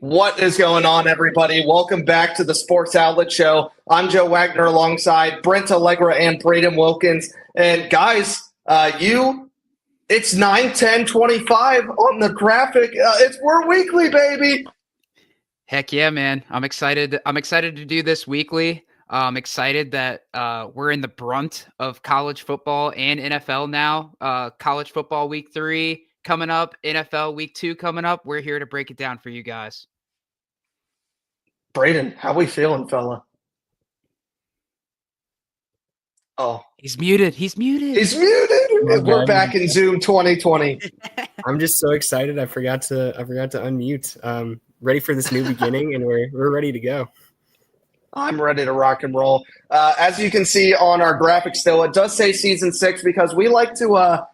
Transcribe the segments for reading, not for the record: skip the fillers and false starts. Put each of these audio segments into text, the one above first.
What is going on, everybody? Welcome back to the Sports Outlet Show. I'm Joe Wagner alongside Brent Allegra and Brayden Wilkins. And guys, it's 9/10/25 on the graphic. We're weekly, baby. Heck yeah, man. I'm excited. I'm excited to do this weekly. I'm excited that we're in the brunt of college football and NFL now. College football week 3 coming up, NFL week 2 coming up. We're here to break it down for you guys. Brayden, how we feeling, fella? Oh, he's muted. We're back in Zoom 2020. I'm just so excited. I forgot to unmute. Ready for this new beginning, and we're ready to go. I'm ready to rock and roll. As you can see on our graphic still, it does say season 6 because we like to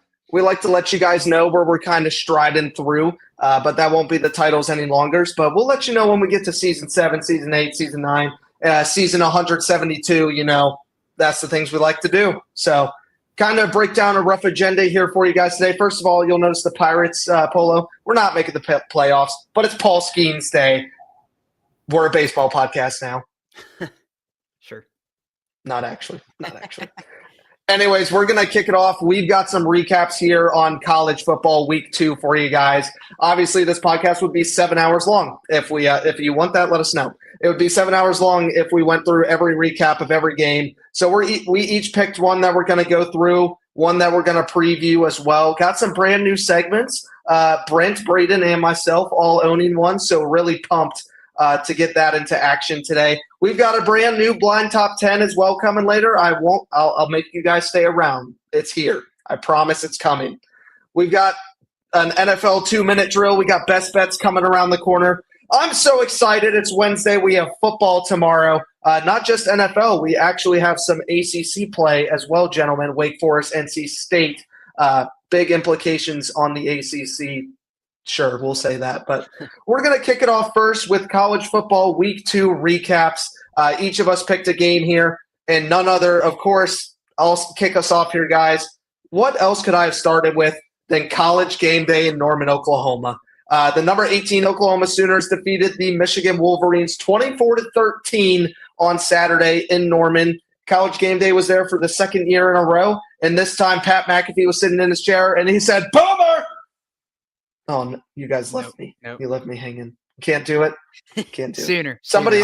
let you guys know where we're kind of striding through. But that won't be the titles any longer. But we'll let you know when we get to season 7, season 8, season 9, season 172. You know, that's the things we like to do. So kind of break down a rough agenda here for you guys today. First of all, you'll notice the Pirates polo. We're not making the playoffs, but it's Paul Skeens Day. We're a baseball podcast now. Sure. Not actually. Anyways, we're going to kick it off. We've got some recaps here on college football week 2 for you guys. Obviously, this podcast would be 7 hours long. If you want that, let us know. It would be 7 hours long if we went through every recap of every game. So we each picked one that we're going to go through, one that we're going to preview as well. Got some brand new segments. Brent, Brayden, and myself all owning one, so really pumped to get that into action today. We've got a brand new blind top 10 as well coming later. I'll make you guys stay around. It's here. I promise it's coming. We've got an NFL 2-minute drill. We got best bets coming around the corner. I'm so excited. It's Wednesday. We have football tomorrow. Not just NFL. We actually have some ACC play as well, gentlemen. Wake Forest, NC State. Big implications on the ACC. Sure, we'll say that. But we're going to kick it off first with college football week 2 recaps. Each of us picked a game here, and none other, of course, I'll kick us off here, guys. What else could I have started with than college game day in Norman, Oklahoma? The number 18 Oklahoma Sooners defeated the Michigan Wolverines 24-13 on Saturday in Norman. College game day was there for the second year in a row, and this time Pat McAfee was sitting in his chair, and he said, "Boomer!" Oh, you guys left me. Nope. You left me hanging. Can't do it. Can't do Sooner. it. Somebody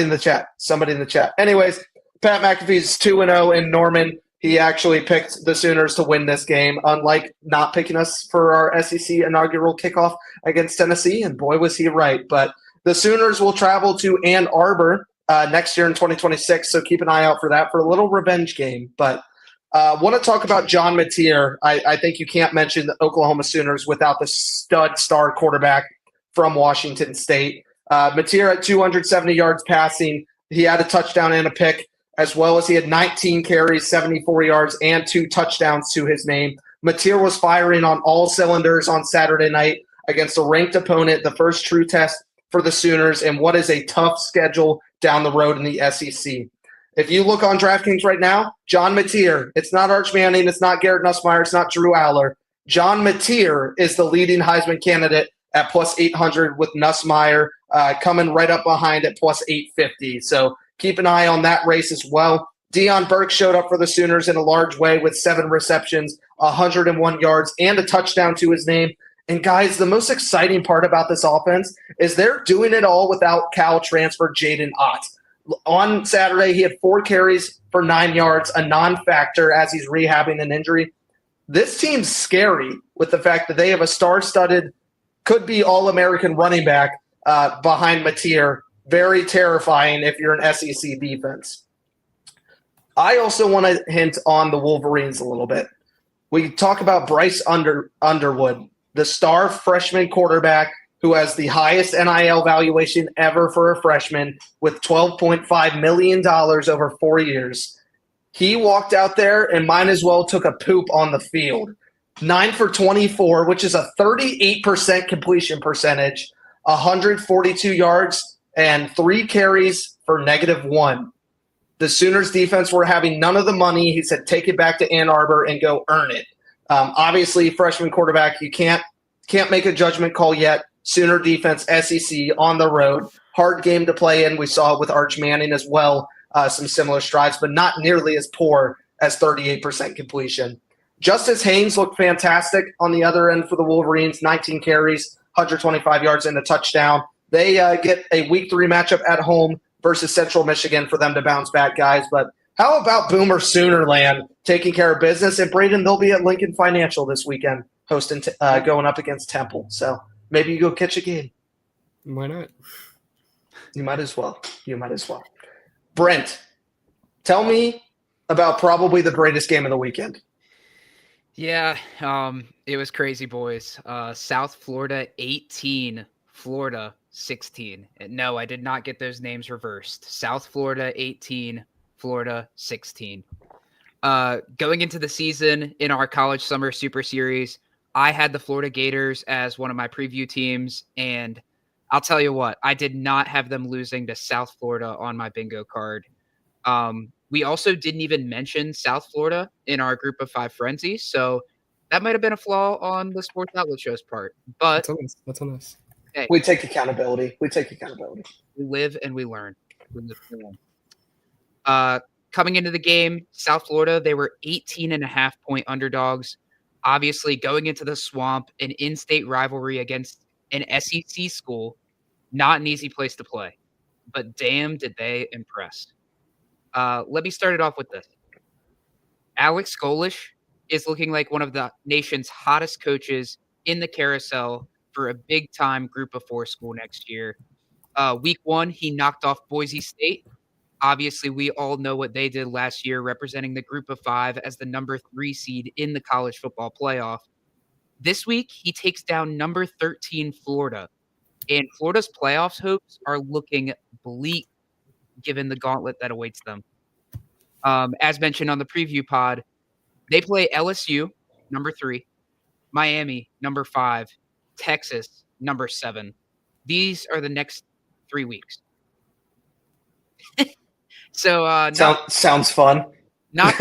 in the chat. Anyways, Pat McAfee's 2-0 in Norman. He actually picked the Sooners to win this game, unlike not picking us for our SEC inaugural kickoff against Tennessee, and boy, was he right. But the Sooners will travel to Ann Arbor next year in 2026, so keep an eye out for that for a little revenge game. But want to talk about John Mateer. I think you can't mention the Oklahoma Sooners without the stud star quarterback from Washington State. Mateer at 270 yards passing. He had a touchdown and a pick, as well as he had 19 carries, 74 yards, and 2 touchdowns to his name. Mateer was firing on all cylinders on Saturday night against a ranked opponent, the first true test for the Sooners, and what is a tough schedule down the road in the SEC. If you look on DraftKings right now, John Mateer, it's not Arch Manning, it's not Garrett Nussmeier, it's not Drew Aller. John Mateer is the leading Heisman candidate at plus 800 with Nussmeier coming right up behind at plus 850. So keep an eye on that race as well. Deion Burke showed up for the Sooners in a large way with 7 receptions, 101 yards, and a touchdown to his name. And guys, the most exciting part about this offense is they're doing it all without Cal transfer Jaden Ott. On Saturday, he had 4 carries for 9 yards, a non-factor as he's rehabbing an injury. This team's scary with the fact that they have a star-studded, could-be All-American running back behind Mateer. Very terrifying if you're an SEC defense. I also want to hint on the Wolverines a little bit. We talk about Bryce Underwood, the star freshman quarterback who has the highest NIL valuation ever for a freshman with $12.5 million over 4 years. He walked out there and might as well took a poop on the field. 9 for 24, which is a 38% completion percentage, 142 yards, and 3 carries for -1. The Sooners defense were having none of the money. He said, take it back to Ann Arbor and go earn it. Obviously, freshman quarterback, you can't make a judgment call yet. Sooner defense, SEC on the road. Hard game to play in. We saw it with Arch Manning as well. Some similar strides, but not nearly as poor as 38% completion. Justice Haynes looked fantastic on the other end for the Wolverines. 19 carries, 125 yards and a touchdown. They get a week 3 matchup at home versus Central Michigan for them to bounce back, guys. But how about Boomer Soonerland taking care of business? And Brayden, they'll be at Lincoln Financial this weekend hosting going up against Temple. So maybe you go catch a game. Why not? You might as well. Brent, tell me about probably the greatest game of the weekend. Yeah, it was crazy, boys. South Florida 18, Florida 16. No, I did not get those names reversed. South Florida 18, Florida 16. Going into the season in our college summer super series, I had the Florida Gators as one of my preview teams, and I'll tell you what, I did not have them losing to South Florida on my bingo card. We also didn't even mention South Florida in our group of 5 frenzy, so that might have been a flaw on the Sports Outlet Show's part. But that's on us. Hey, we take accountability. We live and we learn. Coming into the game, South Florida, they were 18.5-point underdogs. Obviously, going into the Swamp, an in-state rivalry against an SEC school, not an easy place to play. But damn, did they impress. Let me start it off with this. Alex Golish is looking like one of the nation's hottest coaches in the carousel for a big-time Group of 4 school next year. Week 1, he knocked off Boise State. Obviously, we all know what they did last year, representing the Group of 5 as the number 3 seed in the college football playoff. This week, he takes down number 13 Florida, and Florida's playoffs hopes are looking bleak given the gauntlet that awaits them. As mentioned on the preview pod, they play LSU, number 3, Miami, number 5, Texas, number 7. These are the next 3 weeks. So sounds fun. Not,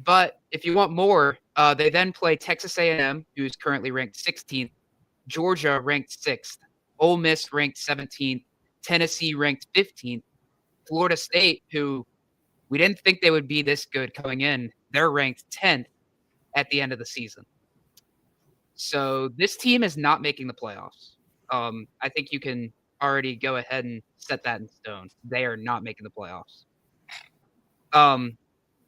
but if you want more, they then play Texas A&M, who's currently ranked 16th, Georgia ranked 6th, Ole Miss ranked 17th, Tennessee ranked 15th, Florida State, who we didn't think they would be this good coming in, they're ranked 10th at the end of the season. So this team is not making the playoffs. I think you can already go ahead and set that in stone. They are not making the playoffs.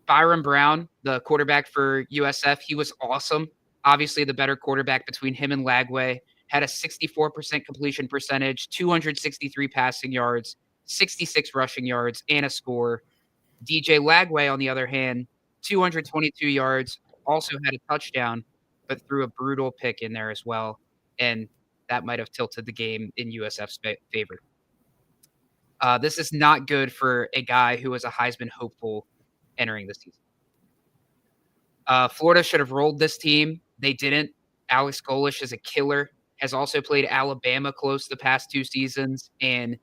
Byron Brown, the quarterback for USF, he was awesome. Obviously, the better quarterback between him and Lagway, had a 64% completion percentage, 263 passing yards, 66 rushing yards, and a score. DJ Lagway, on the other hand, 222 yards, also had a touchdown, but threw a brutal pick in there as well. And that might have tilted the game in USF's favor. This is not good for a guy who was a Heisman hopeful entering the season. Florida should have rolled this team. They didn't. Alex Golish is a killer, has also played Alabama close the past 2 seasons, and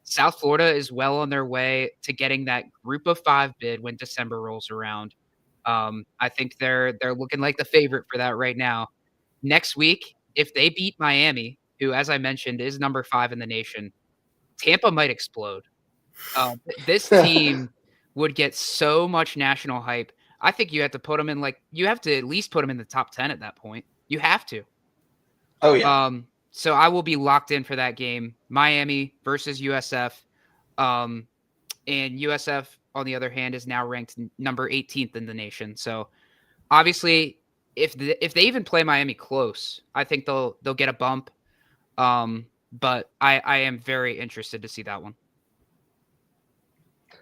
South Florida is well on their way to getting that Group of 5 bid when December rolls around. I think they're looking like the favorite for that right now. Next week, if they beat Miami, who, as I mentioned, is number 5 in the nation, Tampa might explode. This team would get so much national hype. I think you have to put them in you have to at least put them in the top 10 at that point. You have to. Oh, yeah. So I will be locked in for that game. Miami versus USF. And USF, on the other hand, is now ranked number 18th in the nation. So obviously, if they even play Miami close, I think they'll get a bump. But I am very interested to see that one.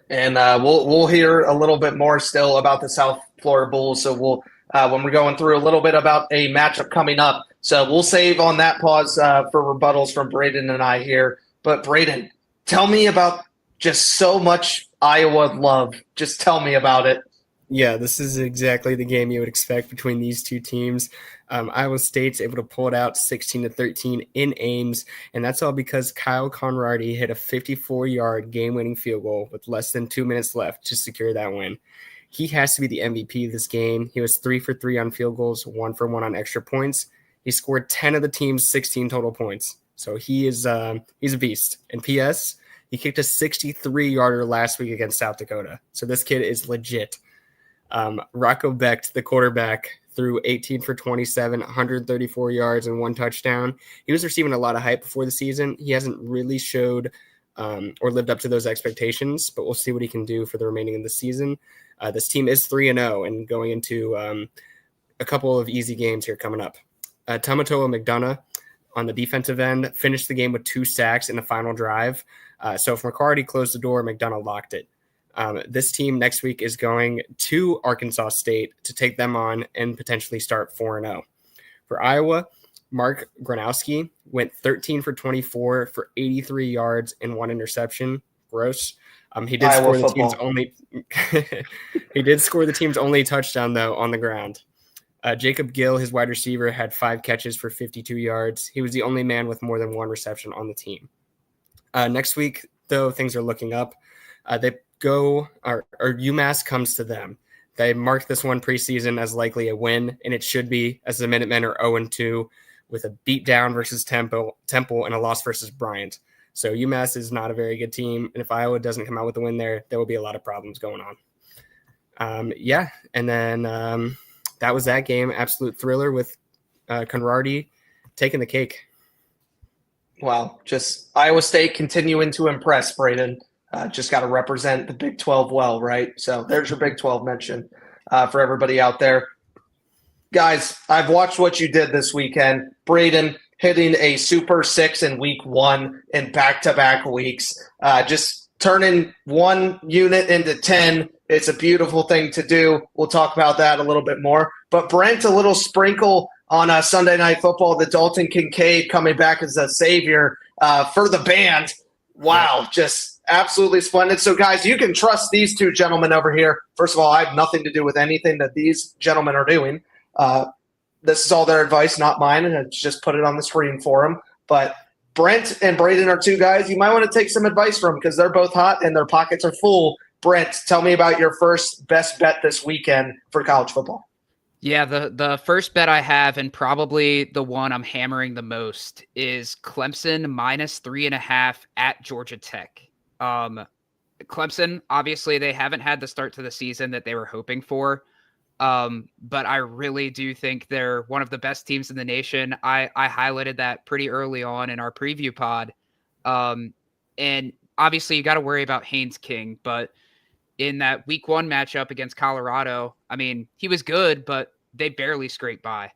And we'll hear a little bit more still about the South Florida Bulls. So we'll when we're going through a little bit about a matchup coming up. So we'll save on that pause for rebuttals from Brayden and I here. But Brayden, tell me about just so much Iowa love. Just tell me about it. Yeah, this is exactly the game you would expect between these two teams. Iowa State's able to pull it out 16-13 in Ames, and that's all because Kyle Conradi hit a 54-yard game-winning field goal with less than 2 minutes left to secure that win. He has to be the MVP of this game. He was 3 for 3 on field goals, 1 for 1 on extra points. He scored 10 of the team's 16 total points. So he's a beast. And P.S., he kicked a 63-yarder last week against South Dakota. So this kid is legit. Rocco Becht, the quarterback, threw 18 for 27, 134 yards and 1 touchdown. He was receiving a lot of hype before the season. He hasn't really showed or lived up to those expectations, but we'll see what he can do for the remaining of the season. This team is 3-0 and going into a couple of easy games here coming up. Tamatoa McDonough on the defensive end finished the game with 2 sacks in the final drive. So if McCarty closed the door, McDonough locked it. This team next week is going to Arkansas State to take them on and potentially start 4-0. For Iowa, Mark Gronowski went 13 for 24 for 83 yards and 1 interception. Gross. He did score the team's only he did score the team's only touchdown though on the ground. Jacob Gill, his wide receiver, had 5 catches for 52 yards. He was the only man with more than 1 reception on the team. Next week, though, things are looking up. They go, or UMass comes to them. They marked this one preseason as likely a win, and it should be, as the Minutemen are 0-2 with a beatdown versus Temple and a loss versus Bryant. So UMass is not a very good team, and if Iowa doesn't come out with a win there will be a lot of problems going on. And then that was that game. Absolute thriller with Conradi taking the cake. Wow, just Iowa State continuing to impress, Brayden. Just got to represent the Big 12 well, right? So there's your Big 12 mention for everybody out there. Guys, I've watched what you did this weekend. Brayden hitting a Super 6 in week 1 in back-to-back weeks. Just turning one unit into 10. It's a beautiful thing to do. We'll talk about that a little bit more. But Brent, a little sprinkle on Sunday Night Football, the Dalton Kincaid coming back as a savior for the band. Wow, just absolutely splendid. So, guys, you can trust these 2 gentlemen over here. First of all, I have nothing to do with anything that these gentlemen are doing. This is all their advice, not mine, and I just put it on the screen for them. But Brent and Brayden are 2 guys you might want to take some advice from because they're both hot and their pockets are full. Brent, tell me about your first best bet this weekend for college football. Yeah, the first bet I have, and probably the one I'm hammering the most, is Clemson -3.5 at Georgia Tech. Clemson, obviously, they haven't had the start to the season that they were hoping for, but I really do think they're one of the best teams in the nation. I highlighted that pretty early on in our preview pod, and obviously you got to worry about Haynes King, but in that week 1 matchup against Colorado, I mean, he was good, but they barely scraped by.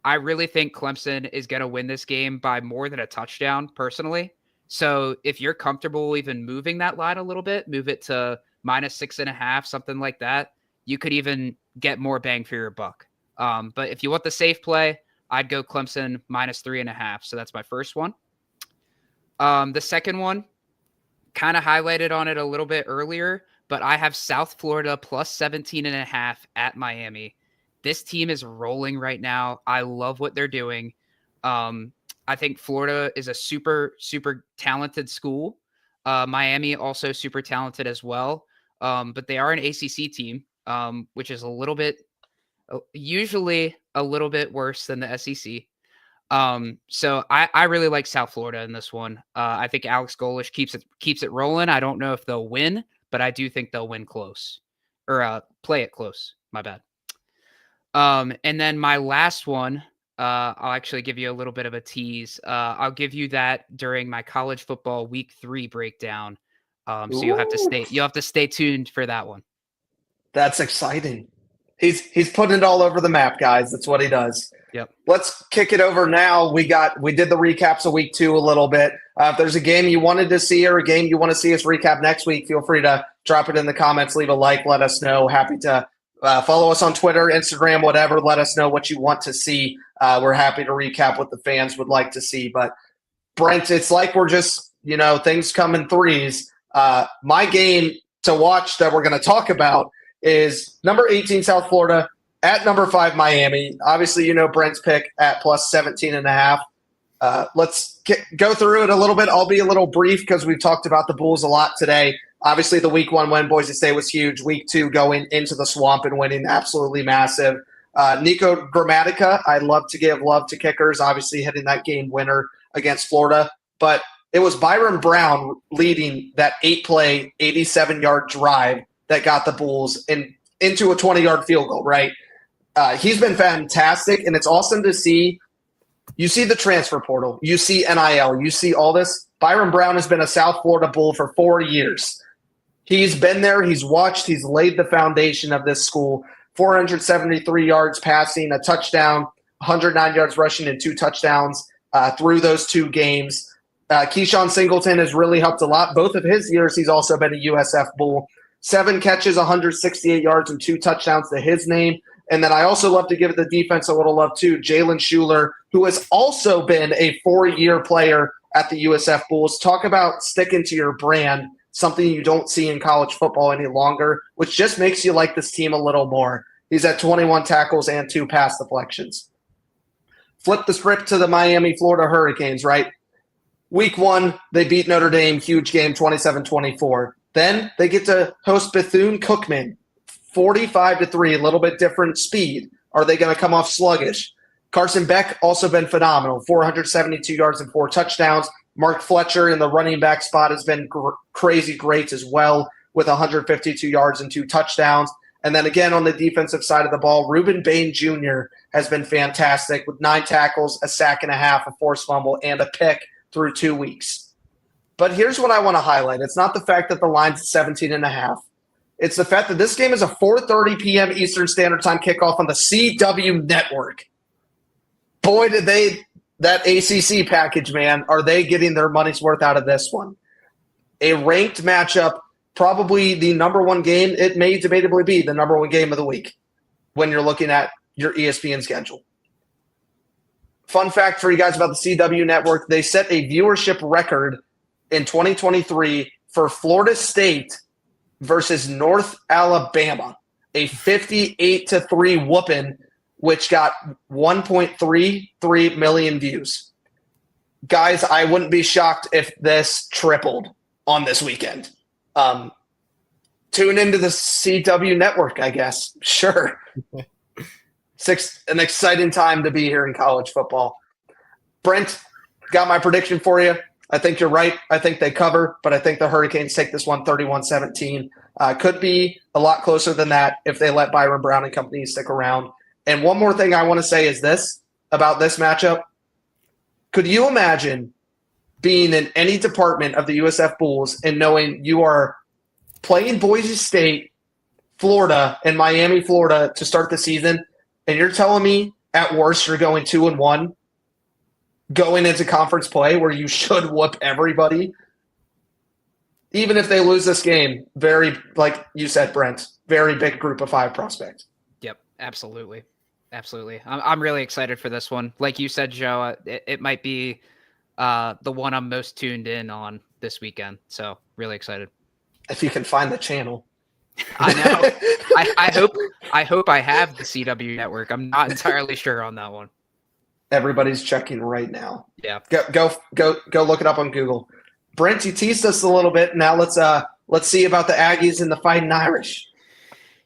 I really think Clemson is going to win this game by more than a touchdown, personally. So if you're comfortable even moving that line a little bit, move it to -6.5, something like that, you could even get more bang for your buck. But if you want the safe play, I'd go Clemson -3.5. So that's my first one. The second one, kind of highlighted on it a little bit earlier, but I have South Florida +17.5 at Miami. This team is rolling right now. I love what they're doing. I think Florida is a super, super talented school. Miami also super talented as well. But they are an ACC team, which is usually a little bit worse than the SEC. So I really like South Florida in this one. I think Alex Golesh keeps it rolling. I don't know if they'll win, but I do think they'll win close or play it close. My bad. And then my last one, I'll actually give you a little bit of a tease. I'll give you that during my college football week 3 breakdown. So you'll have to stay tuned for that one. That's exciting. He's putting it all over the map, guys. That's what he does. Yep. Let's kick it over now. We did the recaps of week 2 a little bit. If there's a game you wanted to see or a game you want to see us recap next week, feel free to drop it in the comments, leave a like, let us know. Happy to follow us on Twitter, Instagram, whatever. Let us know what you want to see. We're happy to recap what the fans would like to see. But Brent, it's like we're just, things come in threes. My game to watch that we're going to talk about is number 18 South Florida at number 5 Miami. Obviously, Brent's pick at +17.5. Let's go through it a little bit. I'll be a little brief because we've talked about the Bulls a lot today. Obviously, the week 1 win, Boise State was huge. Week 2 going into the swamp and winning, absolutely massive. Nico Grammatica, I love to give love to kickers, obviously hitting that game winner against Florida. But it was Byron Brown leading that 8-play, 87-yard drive that got the Bulls into a 20-yard field goal, right? He's been fantastic, and it's awesome to see. You see the transfer portal. You see NIL. You see all this. Byron Brown has been a South Florida Bull for 4 years. He's been there. He's watched. He's laid the foundation of this school. 473 yards passing, a touchdown, 109 yards rushing, and 2 touchdowns through those 2 games. Keyshawn Singleton has really helped a lot. Both of his years, he's also been a USF Bull. 7 catches, 168 yards, and 2 touchdowns to his name. And then I also love to give the defense a little love too. Jalen Schuler, who has also been a 4-year player at the USF Bulls. Talk about sticking to your brand, something you don't see in college football any longer, which just makes you like this team a little more. He's at 21 tackles and 2 pass deflections. Flip the script to the Miami, Florida Hurricanes, right? Week 1, they beat Notre Dame, huge game, 27-24. Then they get to host Bethune-Cookman, 45-3, a little bit different speed. Are they going to come off sluggish? Carson Beck also been phenomenal, 472 yards and 4 touchdowns. Mark Fletcher in the running back spot has been crazy great as well with 152 yards and 2 touchdowns. And then again on the defensive side of the ball, Reuben Bain Jr. has been fantastic with 9 tackles, a sack and a half, a forced fumble, and a pick through 2 weeks. But here's what I want to highlight. It's not the fact that the line's 17.5. It's the fact that this game is a 4:30 p.m. Eastern Standard Time kickoff on the CW network. Boy, did that ACC package, man, are they getting their money's worth out of this one. A ranked matchup, probably the number 1 game. It may debatably be the number 1 game of the week when you're looking at your ESPN schedule. Fun fact for you guys about the CW network, they set a viewership record in 2023 for Florida State versus North Alabama, a 58-3 whooping, which got 1.33 million views. Guys, I wouldn't be shocked if this tripled on this weekend. Tune into the CW network, I guess. Sure. An exciting time to be here in college football. Brent, got my prediction for you. I think you're right. I think they cover, but I think the Hurricanes take this one 31-17. Could be a lot closer than that if they let Byron Brown and company stick around. And one more thing I want to say is this about this matchup. Could you imagine being in any department of the USF Bulls and knowing you are playing Boise State, Florida, and Miami, Florida to start the season, and you're telling me at worst you're going 2-1? Going into conference play where you should whoop everybody, even if they lose this game, very, like you said, Brent, very big group of 5 prospect. Yep, absolutely. Absolutely. I'm really excited for this one. Like you said, Joe, it might be the one I'm most tuned in on this weekend. So really excited. If you can find the channel. I know. I hope I have the CW network. I'm not entirely sure on that one. Everybody's checking right now. Yeah. Go look it up on Google. Brent, you teased us a little bit. Now let's see about the Aggies and the Fighting Irish.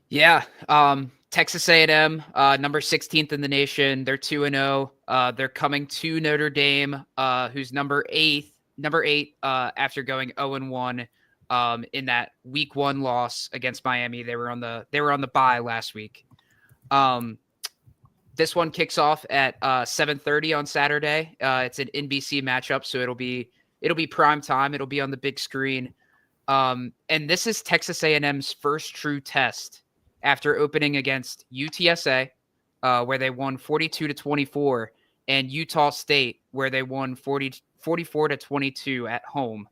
Yeah. Texas A&M, number 16th in the nation. They're 2-0. They're coming to Notre Dame, who's number 8 after going 0-1 in that week 1 loss against Miami. They were on the bye last week. This one kicks off at 7:30 on Saturday. It's an NBC matchup, so it'll be prime time. It'll be on the big screen. And this is Texas A&M's first true test after opening against UTSA, where they won 42-24, and Utah State, where they won 44-22 at home.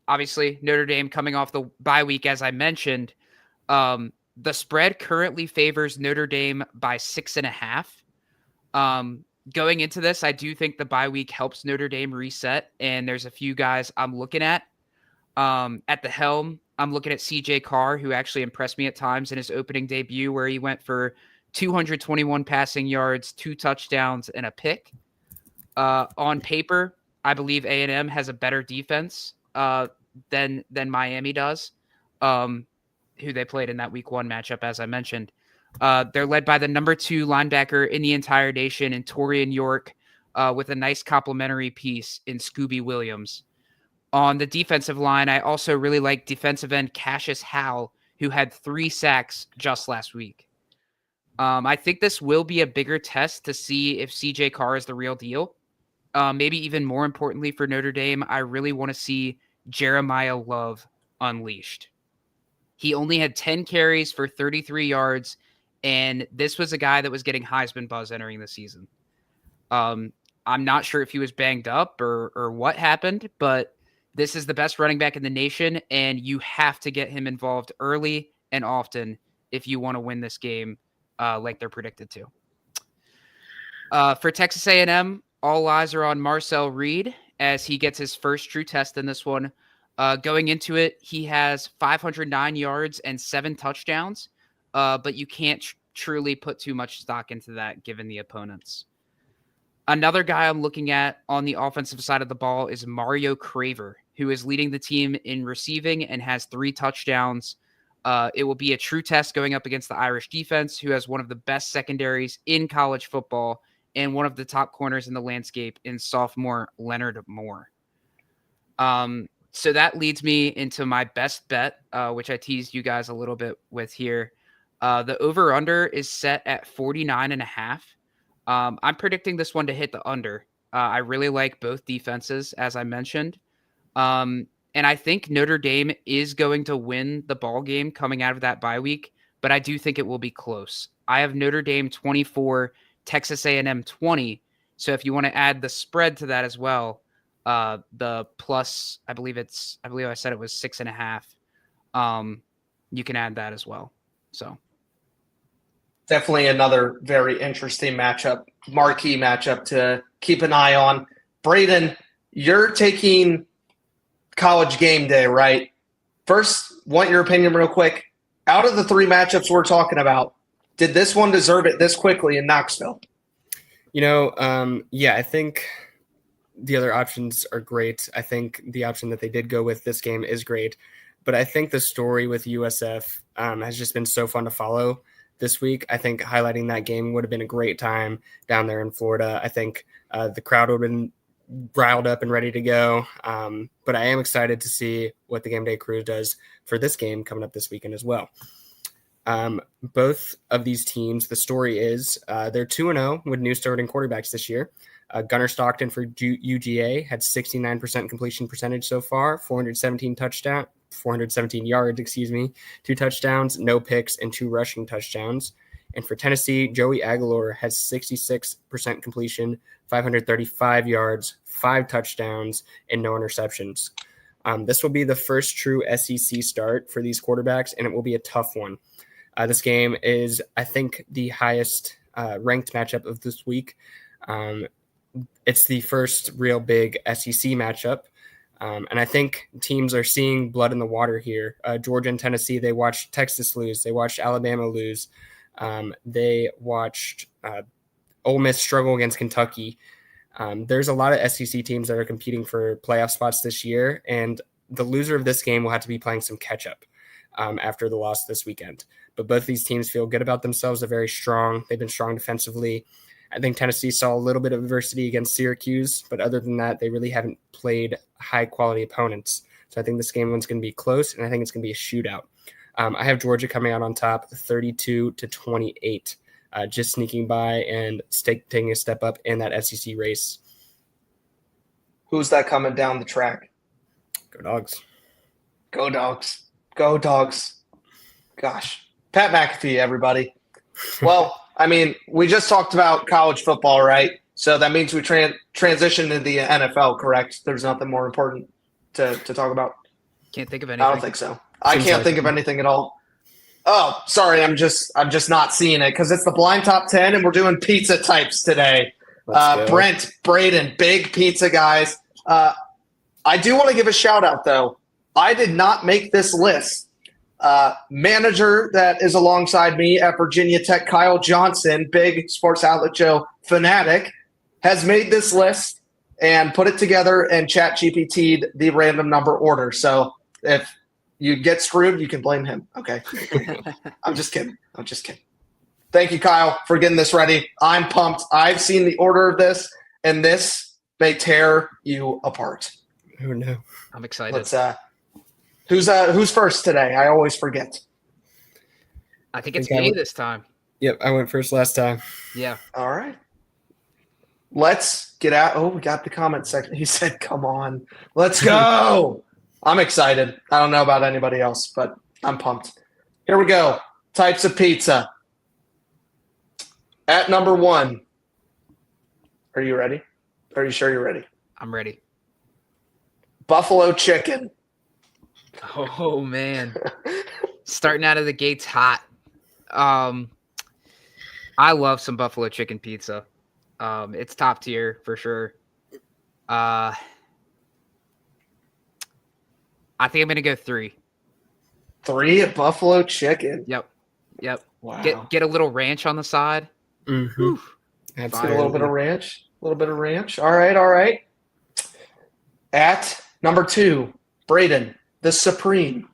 Obviously, Notre Dame coming off the bye week, as I mentioned. The spread currently favors Notre Dame by 6.5. Going into this, I do think the bye week helps Notre Dame reset, and there's a few guys I'm looking at. At the helm, I'm looking at CJ Carr, who actually impressed me at times in his opening debut, where he went for 221 passing yards, 2 touchdowns, and a pick. On paper, I believe A&M has a better defense than Miami does, who they played in that week 1 matchup, as I mentioned. They're led by the number 2 linebacker in the entire nation in Torian York, with a nice complementary piece in Scooby Williams. On the defensive line, I also really like defensive end Cassius Howell, who had 3 sacks just last week. I think this will be a bigger test to see if CJ Carr is the real deal. Maybe even more importantly for Notre Dame, I really want to see Jeremiah Love unleashed. He only had 10 carries for 33 yards, and this was a guy that was getting Heisman buzz entering the season. I'm not sure if he was banged up or what happened, but this is the best running back in the nation, and you have to get him involved early and often if you want to win this game like they're predicted to. For Texas A&M, all eyes are on Marcel Reed as he gets his first true test in this one. Going into it, he has 509 yards and 7 touchdowns, but you can't truly put too much stock into that given the opponents. Another guy I'm looking at on the offensive side of the ball is Mario Craver, who is leading the team in receiving and has 3 touchdowns. It will be a true test going up against the Irish defense, who has one of the best secondaries in college football and one of the top corners in the landscape in sophomore Leonard Moore. So that leads me into my best bet, which I teased you guys a little bit with here. The over-under is set at 49.5. I'm predicting this one to hit the under. I really like both defenses, as I mentioned. And I think Notre Dame is going to win the ball game coming out of that bye week, but I do think it will be close. I have Notre Dame 24, Texas A&M 20. So if you want to add the spread to that as well, the plus, I believe I said it was 6.5. You can add that as well. So definitely another very interesting matchup, marquee matchup to keep an eye on. Brayden, you're taking College Game Day, right? First, want your opinion real quick. Out of the 3 matchups we're talking about, did this one deserve it this quickly in Knoxville? I think the other options are great. I think the option that they did go with this game is great. But I think the story with USF has just been so fun to follow this week. I think highlighting that game would have been a great time down there in Florida. I think the crowd would have been riled up and ready to go. But I am excited to see what the Game Day crew does for this game coming up this weekend as well. Both of these teams, the story is they're 2-0 with new starting quarterbacks this year. Gunnar Stockton for UGA had 69% completion percentage so far, 417 yards, 2 touchdowns, no picks, and 2 rushing touchdowns. And for Tennessee, Joey Aguilar has 66% completion, 535 yards, 5 touchdowns, and no interceptions. This will be the first true SEC start for these quarterbacks, and it will be a tough one. This game is, I think, the highest ranked matchup of this week. It's the first real big SEC matchup. And I think teams are seeing blood in the water here. Georgia and Tennessee, they watched Texas lose. They watched Alabama lose. They watched Ole Miss struggle against Kentucky. There's a lot of SEC teams that are competing for playoff spots this year, and the loser of this game will have to be playing some catch-up after the loss this weekend. But both these teams feel good about themselves. They're very strong. They've been strong defensively. I think Tennessee saw a little bit of adversity against Syracuse, but other than that, they really haven't played high-quality opponents. So I think this game one's going to be close, and I think it's going to be a shootout. I have Georgia coming out on top 32-28, just sneaking by and taking a step up in that SEC race. Who's that coming down the track? Go Dogs. Go Dogs. Go Dogs. Gosh. Pat McAfee, everybody. Well, I mean, we just talked about college football, right? So that means we transition to the NFL, correct? There's nothing more important to talk about? Can't think of anything. I don't think so. I can't think of anything at all. Oh, sorry, I'm just not seeing it because it's the blind top 10 and we're doing pizza types today. Brent, Brayden, big pizza guys. I do want to give a shout out though. I did not make this list. Manager that is alongside me at Virginia Tech, Kyle Johnson, big Sports Outlet Joe fanatic, has made this list and put it together and ChatGPT'd the random number order. So if you get screwed, you can blame him. Okay. I'm just kidding. Thank you, Kyle, for getting this ready. I'm pumped. I've seen the order of this, and this may tear you apart. Oh no. I'm excited. Let's who's first today? I always forget. I think it's me this time. Yep, I went first last time. Yeah. All right. Let's get out. Oh, we got the comment section. He said, come on. Let's go. I'm excited. I don't know about anybody else, but I'm pumped. Here we go. Types of pizza. At number 1. Are you ready? Are you sure you're ready? I'm ready. Buffalo chicken. Oh, man. Starting out of the gates hot. I love some buffalo chicken pizza. It's top tier for sure. I think I'm going to go 3. 3 at buffalo chicken. Yep. Wow. Get a little ranch on the side. Mm-hmm. Get a little bit of ranch. All right. At number 2, Brayden, the Supreme.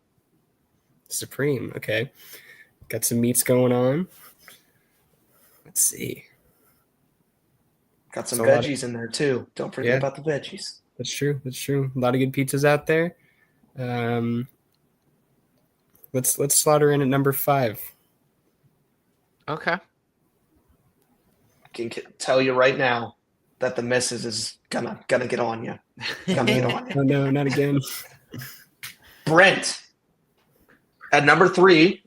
Supreme. Okay. Got some meats going on. Let's see. Got some veggies in there too. Don't forget about the veggies. That's true. A lot of good pizzas out there. Let's slaughter in at number 5. Okay. I can tell you right now that the missus is gonna get on you. Oh no, not again. Brent. At number 3,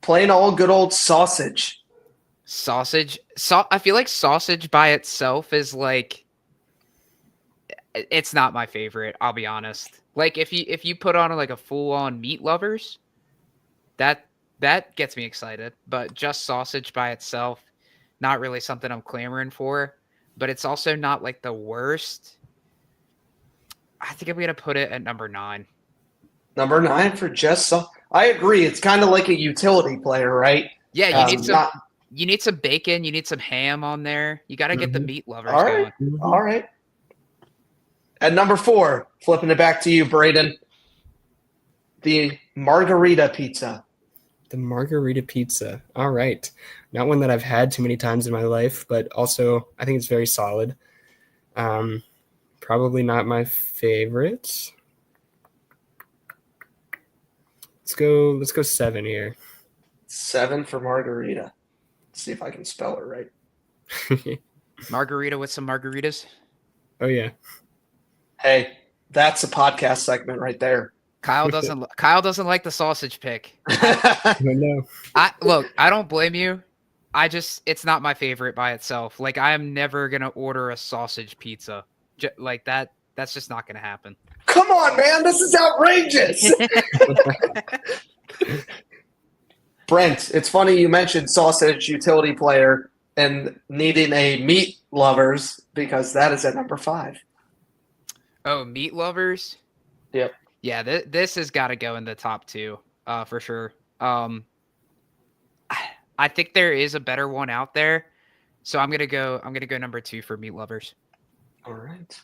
plain old good old sausage. Sausage. I feel like sausage by itself is like, it's not my favorite. I'll be honest. Like if you put on like a full on meat lovers, that gets me excited. But just sausage by itself, not really something I'm clamoring for. But it's also not like the worst. I think I'm gonna put it at number 9. Number 9 for just I agree. It's kind of like a utility player, right? Yeah, you need some bacon, you need some ham on there. You got to get the meat lovers going. All right. At number 4, flipping it back to you, Brayden, the margarita pizza. The margarita pizza. All right. Not one that I've had too many times in my life, but also I think it's very solid. Probably not my favorite. Let's go 7 here. 7 for margarita. Let's see if I can spell it right. Margarita with some margaritas. Oh yeah. Hey, that's a podcast segment right there. Kyle doesn't like the sausage pick. No. I don't blame you. It's not my favorite by itself. Like I am never gonna order a sausage pizza. Like that. That's just not gonna happen. Come on, man. This is outrageous. Brent, it's funny you mentioned sausage utility player and needing a meat lovers because that is at number 5. Oh, meat lovers? Yep. Yeah, this has got to go in the top 2 for sure. I think there is a better one out there, so I'm gonna go number 2 for meat lovers. All right.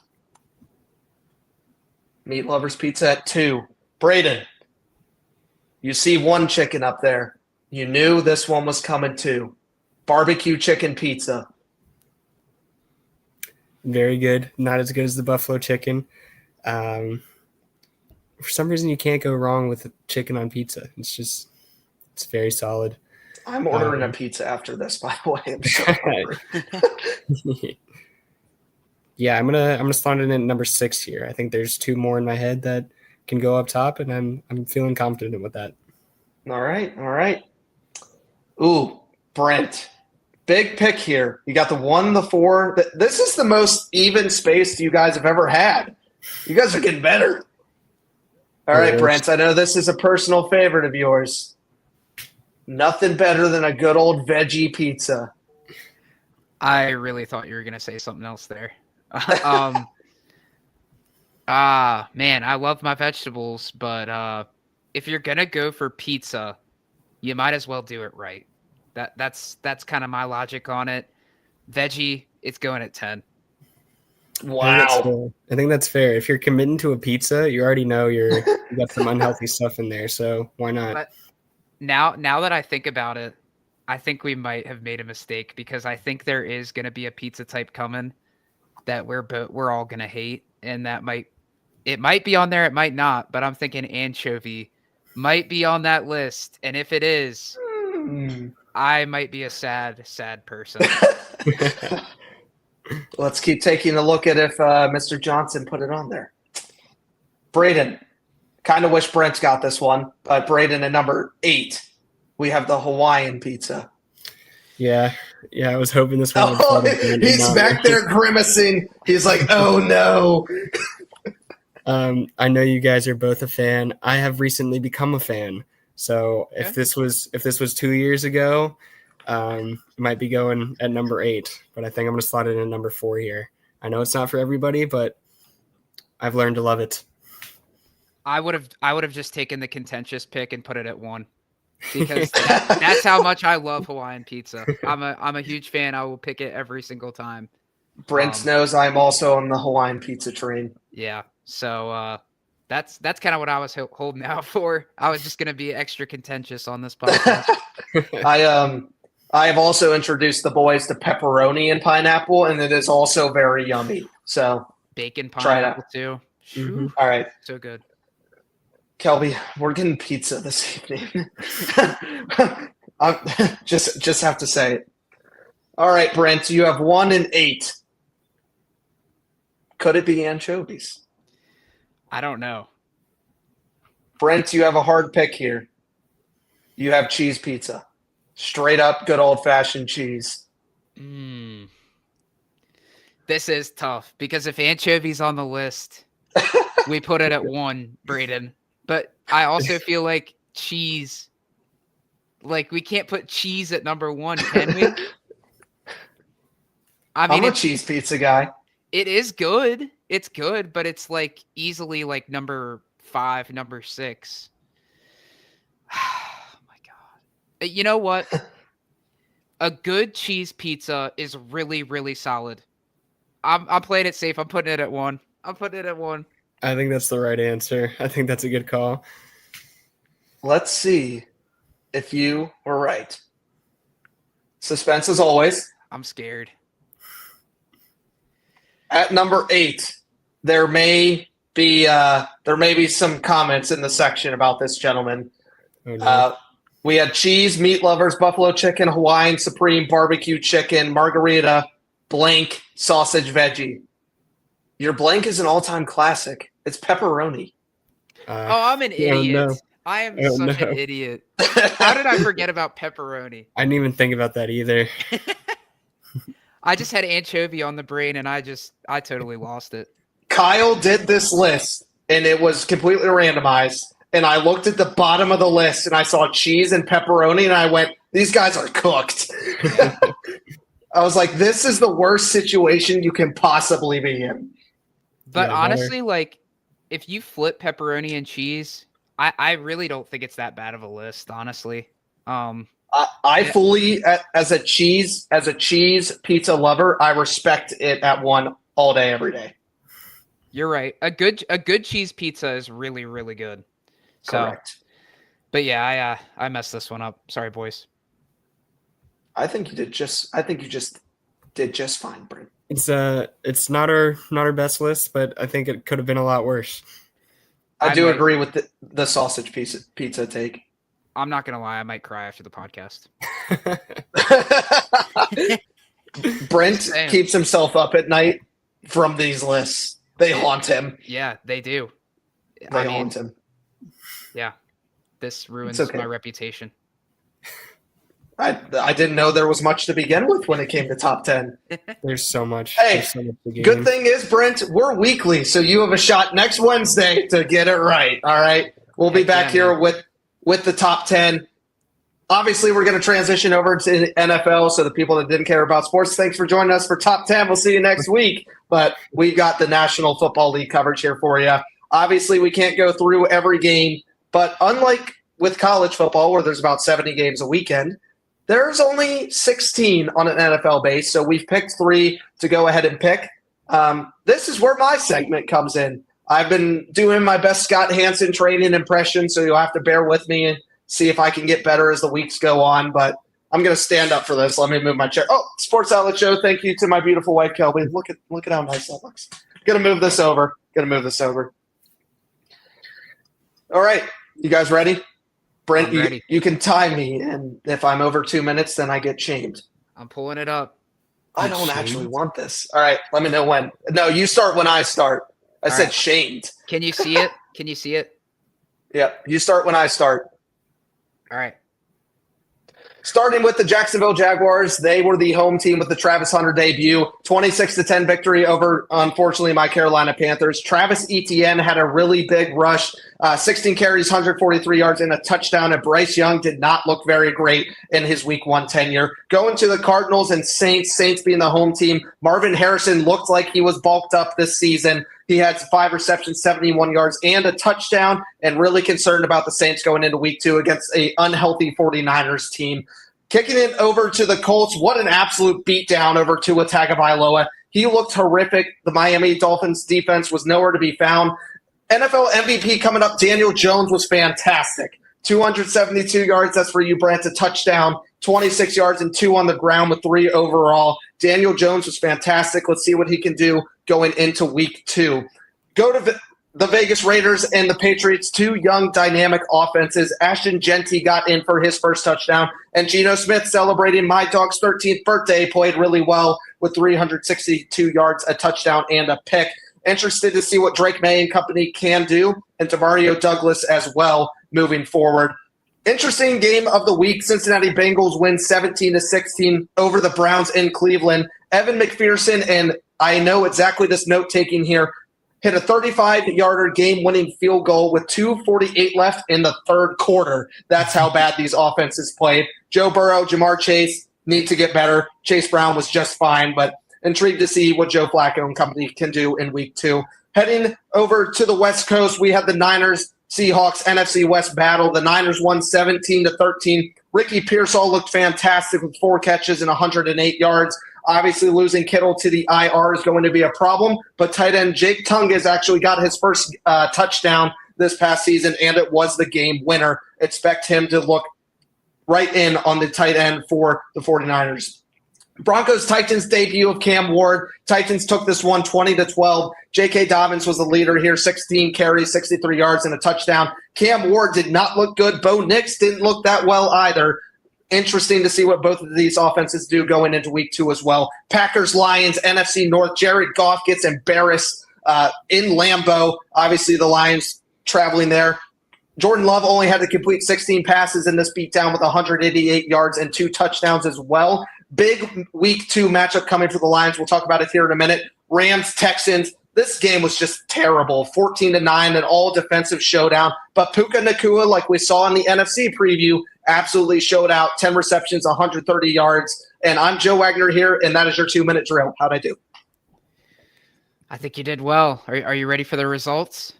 Meat lovers pizza at 2. Brayden, you see one chicken up there. You knew this one was coming too. Barbecue chicken pizza. Very good. Not as good as the buffalo chicken. For some reason, you can't go wrong with chicken on pizza. It's very solid. I'm ordering a pizza after this, by the way. I'm so hungry. Yeah, I'm gonna slot it in at number 6 here. I think there's 2 more in my head that can go up top, and I'm feeling confident with that. All right. Ooh, Brent. Big pick here. You got the 1, the 4. This is the most even spaced you guys have ever had. You guys are getting better. All right, Brent. I know this is a personal favorite of yours. Nothing better than a good old veggie pizza. I really thought you were going to say something else there. Man, I love my vegetables, but if you're going to go for pizza, you might as well do it right. That's kind of my logic on it. Veggie, it's going at 10. Wow. I think that's fair. If you're committing to a pizza, you already know you got some unhealthy stuff in there, so why not? But now that I think about it, I think we might have made a mistake because I think there is going to be a pizza type coming that we're all going to hate, and it might be on there, it might not, but I'm thinking anchovy might be on that list, and if it is, I might be a sad person. Let's keep taking a look at if Mr. Johnson put it on there. Brayden, kind of wish Brent got this one, but Brayden at number 8, we have the Hawaiian pizza. Yeah, I was hoping this one would he's back there grimacing. He's like, oh no. I know you guys are both a fan. I have recently become a fan. So if this was 2 years ago, it might be going at number 8, but I think I'm going to slot it in number 4 here. I know it's not for everybody, but I've learned to love it. I would have just taken the contentious pick and put it at 1 because that's how much I love Hawaiian pizza. I'm a huge fan. I will pick it every single time. Brent knows I'm also on the Hawaiian pizza train. Yeah. So that's kind of what I was holding out for. I was just going to be extra contentious on this podcast. I have also introduced the boys to pepperoni and pineapple, and it is also very yummy. So bacon pineapple too. Mm-hmm. All right. So good. Kelby, we're getting pizza this evening. I just have to say it. All right, Brent, you have 1 and 8. Could it be anchovies? I don't know. Brent, you have a hard pick here. You have cheese pizza. Straight up good old-fashioned cheese. This is tough because if anchovies on the list, we put it at 1, Brayden. But I also feel like cheese, like we can't put cheese at number 1, can we? I'm a cheese pizza guy. It is good. It's good, but it's like easily like number 5, number 6. Oh my God. You know what? A good cheese pizza is really, really solid. I'm playing it safe. I'm putting it at 1. I think that's the right answer. I think that's a good call. Let's see if you were right. Suspense as always. I'm scared. At number 8, there may be some comments in the section about this gentleman. Oh, no. We had cheese, meat lovers, buffalo chicken, Hawaiian supreme, barbecue chicken, margarita, blank, sausage veggie. Your blank is an all-time classic. It's pepperoni. I'm an idiot. No. I am such an idiot. How did I forget about pepperoni? I didn't even think about that either. I just had anchovy on the brain, and I totally lost it. Kyle did this list, and it was completely randomized. And I looked at the bottom of the list, and I saw cheese and pepperoni, and I went, these guys are cooked. I was like, this is the worst situation you can possibly be in. But honestly, like, if you flip pepperoni and cheese, I really don't think it's that bad of a list, honestly. I fully, as a cheese pizza lover, I respect it at 1 all day, every day. You're right. A good cheese pizza is really, really good. Correct. But yeah, I messed this one up. Sorry, boys. I think you just did just fine, Brent. It's not our best list, but I think it could have been a lot worse. I do agree with the sausage pizza take. I'm not gonna lie, I might cry after the podcast. Brent keeps himself up at night from these lists. They haunt him. Yeah, they do. They haunt him. Yeah, this ruins my reputation. I didn't know there was much to begin with when it came to top 10. There's so much. Hey, so much good thing is, Brent, we're weekly, so you have a shot next Wednesday to get it right. All right, we'll be back here with the top 10. Obviously, we're going to transition over to NFL, so the people that didn't care about sports, thanks for joining us for top 10. We'll see you next week. But we got the National Football League coverage here for you. Obviously, we can't go through every game, but unlike with college football, where there's about 70 games a weekend, there's only 16 on an NFL base, so we've picked 3 to go ahead and pick. This is where my segment comes in. I've been doing my best Scott Hansen training impression, so you'll have to bear with me and see if I can get better as the weeks go on. But I'm going to stand up for this. Let me move my chair. Oh, Sports Outlet Show. Thank you to my beautiful wife, Kelby. Look at how nice that looks. Going to move this over. All right. You guys ready? Brent, you can tie me, and if I'm over 2 minutes, then I get shamed. I'm pulling it up. I don't actually want this. All right. Let me know when. No, you start when I start. I said shamed. Can you see it? Yeah. You start when I start. All right. Starting with the Jacksonville Jaguars, they were the home team with the Travis Hunter debut. 26-10 victory over, unfortunately, my Carolina Panthers. Travis Etienne had a really big rush, 16 carries, 143 yards, and a touchdown. And Bryce Young did not look very great in his Week 1 tenure. Going to the Cardinals and Saints being the home team, Marvin Harrison looked like he was bulked up this season. He had 5 receptions, 71 yards, and a touchdown, and really concerned about the Saints going into Week 2 against an unhealthy 49ers team. Kicking it over to the Colts, what an absolute beatdown over Tua Tagovailoa. He looked horrific. The Miami Dolphins defense was nowhere to be found. NFL MVP coming up, Daniel Jones was fantastic. 272 yards, that's for you, Brent, a touchdown. 26 yards and 2 on the ground with 3 overall. Daniel Jones was fantastic. Let's see what he can do going into Week 2. Go to the Vegas Raiders and the Patriots, 2 young, dynamic offenses. Ashton Genty got in for his first touchdown, and Geno Smith, celebrating my dog's 13th birthday, played really well with 362 yards, a touchdown, and a pick. Interested to see what Drake May and company can do, and Demario Douglas as well moving forward. Interesting game of the week. Cincinnati Bengals win 17-16 over the Browns in Cleveland. Evan McPherson, and I know exactly this note-taking here, hit a 35-yarder game-winning field goal with 2:48 left in the third quarter. That's how bad these offenses played. Joe Burrow, Jamar Chase need to get better. Chase Brown was just fine, but intrigued to see what Joe Flacco and company can do in Week 2. Heading over to the West Coast, we have the Niners Seahawks NFC West battle. The Niners won 17-13. Ricky Pearsall looked fantastic with 4 catches and 108 yards. Obviously, losing Kittle to the IR is going to be a problem, but tight end Jake Tunges actually got his first touchdown this past season, and it was the game winner. Expect him to look right in on the tight end for the 49ers. Broncos-Titans debut of Cam Ward. Titans took this one 20-12. J.K. Dobbins was the leader here, 16 carries, 63 yards, and a touchdown. Cam Ward did not look good. Bo Nix didn't look that well either. Interesting to see what both of these offenses do going into Week 2 as well. Packers-Lions, NFC North. Jared Goff gets embarrassed in Lambeau. Obviously, the Lions traveling there. Jordan Love only had to complete 16 passes in this beatdown with 188 yards and 2 touchdowns as well. Big Week 2 matchup coming for the Lions. We'll talk about it here in a minute. Rams-Texans. This game was just terrible. 14-9, an all-defensive showdown. But Puka Nacua, like we saw in the NFC preview, absolutely showed out. 10 receptions, 130 yards. And I'm Joe Wagner here, and that is your 2-minute drill. How'd I do? I think you did well. Are you ready for the results?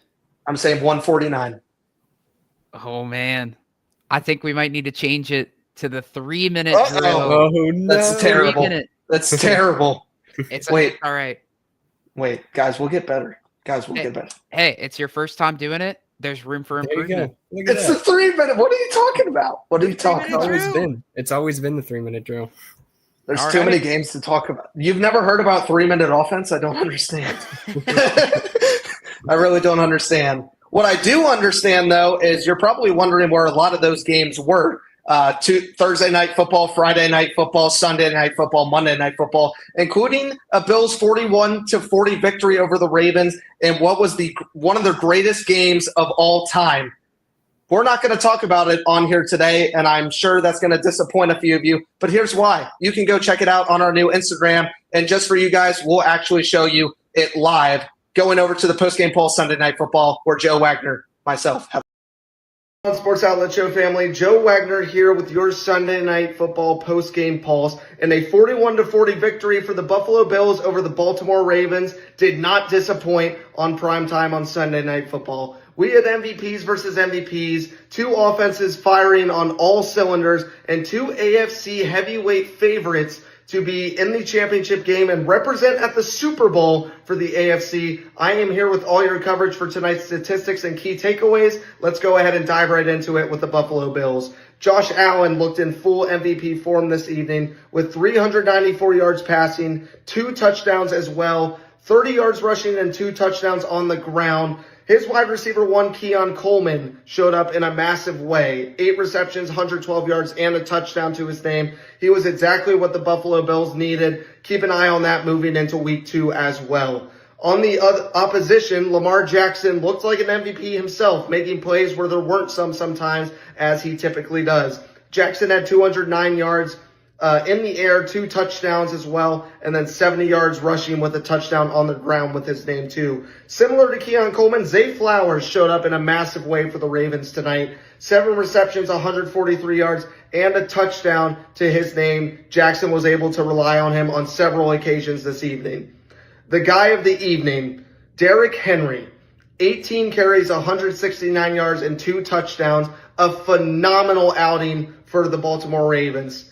I'm saying 149. Oh, man. I think we might need to change it to the 3-minute drill. Oh, no. That's terrible. That's terrible. Wait. All right. Wait, guys, we'll get better. Get better. Hey, it's your first time doing it. There's room for improvement. It's the 3-minute. What are you talking about? It's always been the 3-minute drill. There's too many games to talk about. You've never heard about 3-minute offense? I don't understand. I really don't understand. What I do understand, though, is you're probably wondering where a lot of those games were. Thursday night football, Friday night football, Sunday night football, Monday night football, including a Bills 41-40 victory over the Ravens and what was one of their greatest games of all time. We're not going to talk about it on here today, and I'm sure that's going to disappoint a few of you, but here's why. You can go check it out on our new Instagram, and just for you guys, we'll actually show you it live going over to the postgame pulse Sunday Night Football where Joe Wagner, myself, have Sports Outlet Show family, Joe Wagner here with your Sunday Night Football post-game pulse. And a 41-40 victory for the Buffalo Bills over the Baltimore Ravens did not disappoint on primetime on Sunday Night Football. We had MVPs versus MVPs, 2 offenses firing on all cylinders, and 2 AFC heavyweight favorites to be in the championship game and represent at the Super Bowl for the AFC. I am here with all your coverage for tonight's statistics and key takeaways. Let's go ahead and dive right into it with the Buffalo Bills. Josh Allen looked in full MVP form this evening with 394 yards passing, 2 touchdowns as well, 30 yards rushing and 2 touchdowns on the ground. His wide receiver one, Keon Coleman, showed up in a massive way. 8 receptions, 112 yards, and a touchdown to his name. He was exactly what the Buffalo Bills needed. Keep an eye on that moving into week 2 as well. On the opposition, Lamar Jackson looked like an MVP himself, making plays where there weren't sometimes, as he typically does. Jackson had 209 yards in the air, 2 touchdowns as well, and then 70 yards rushing with a touchdown on the ground with his name too. Similar to Keon Coleman, Zay Flowers showed up in a massive way for the Ravens tonight. 7 receptions, 143 yards, and a touchdown to his name. Jackson was able to rely on him on several occasions this evening. The guy of the evening, Derrick Henry, 18 carries, 169 yards, and 2 touchdowns. A phenomenal outing for the Baltimore Ravens.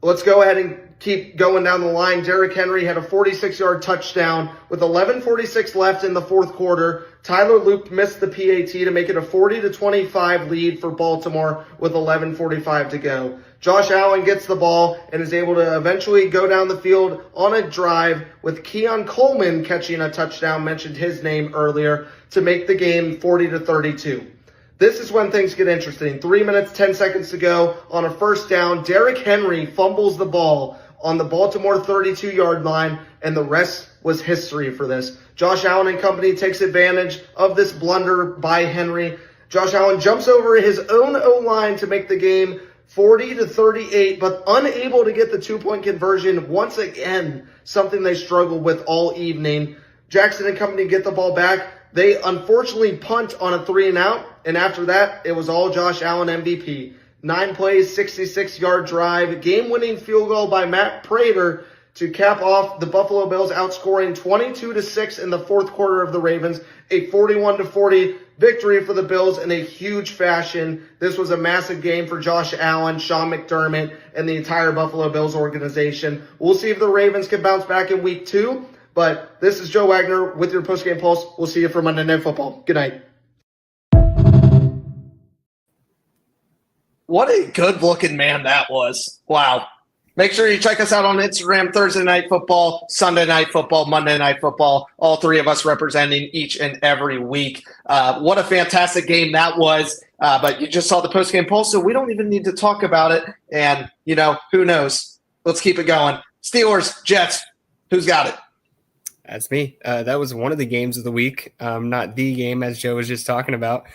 Let's go ahead and keep going down the line. Derrick Henry had a 46-yard touchdown with 11:46 left in the fourth quarter. Tyler Loop missed the PAT to make it a 40-25 lead for Baltimore with 11:45 to go. Josh Allen gets the ball and is able to eventually go down the field on a drive with Keon Coleman catching a touchdown, mentioned his name earlier, to make the game 40-32. This is when things get interesting. 3 minutes, 10 seconds to go on a first down. Derrick Henry fumbles the ball on the Baltimore 32-yard line, and the rest was history for this. Josh Allen and company takes advantage of this blunder by Henry. Josh Allen jumps over his own O-line to make the game 40-38, but unable to get the 2-point conversion once again, something they struggled with all evening. Jackson and company get the ball back. They unfortunately punt on a 3-and-out, and after that, it was all Josh Allen MVP. 9 plays, 66-yard drive, game-winning field goal by Matt Prater to cap off the Buffalo Bills outscoring 22-6 in the fourth quarter of the Ravens, a 41-40 victory for the Bills in a huge fashion. This was a massive game for Josh Allen, Sean McDermott, and the entire Buffalo Bills organization. We'll see if the Ravens can bounce back in week 2. But this is Joe Wagner with your postgame pulse. We'll see you for Monday Night Football. Good night. What a good-looking man that was. Wow. Make sure you check us out on Instagram, Thursday Night Football, Sunday Night Football, Monday Night Football, all 3 of us representing each and every week. What a fantastic game that was. But you just saw the postgame pulse, so we don't even need to talk about it. And, who knows? Let's keep it going. Steelers, Jets, who's got it? That's me. That was one of the games of the week, not the game as Joe was just talking about.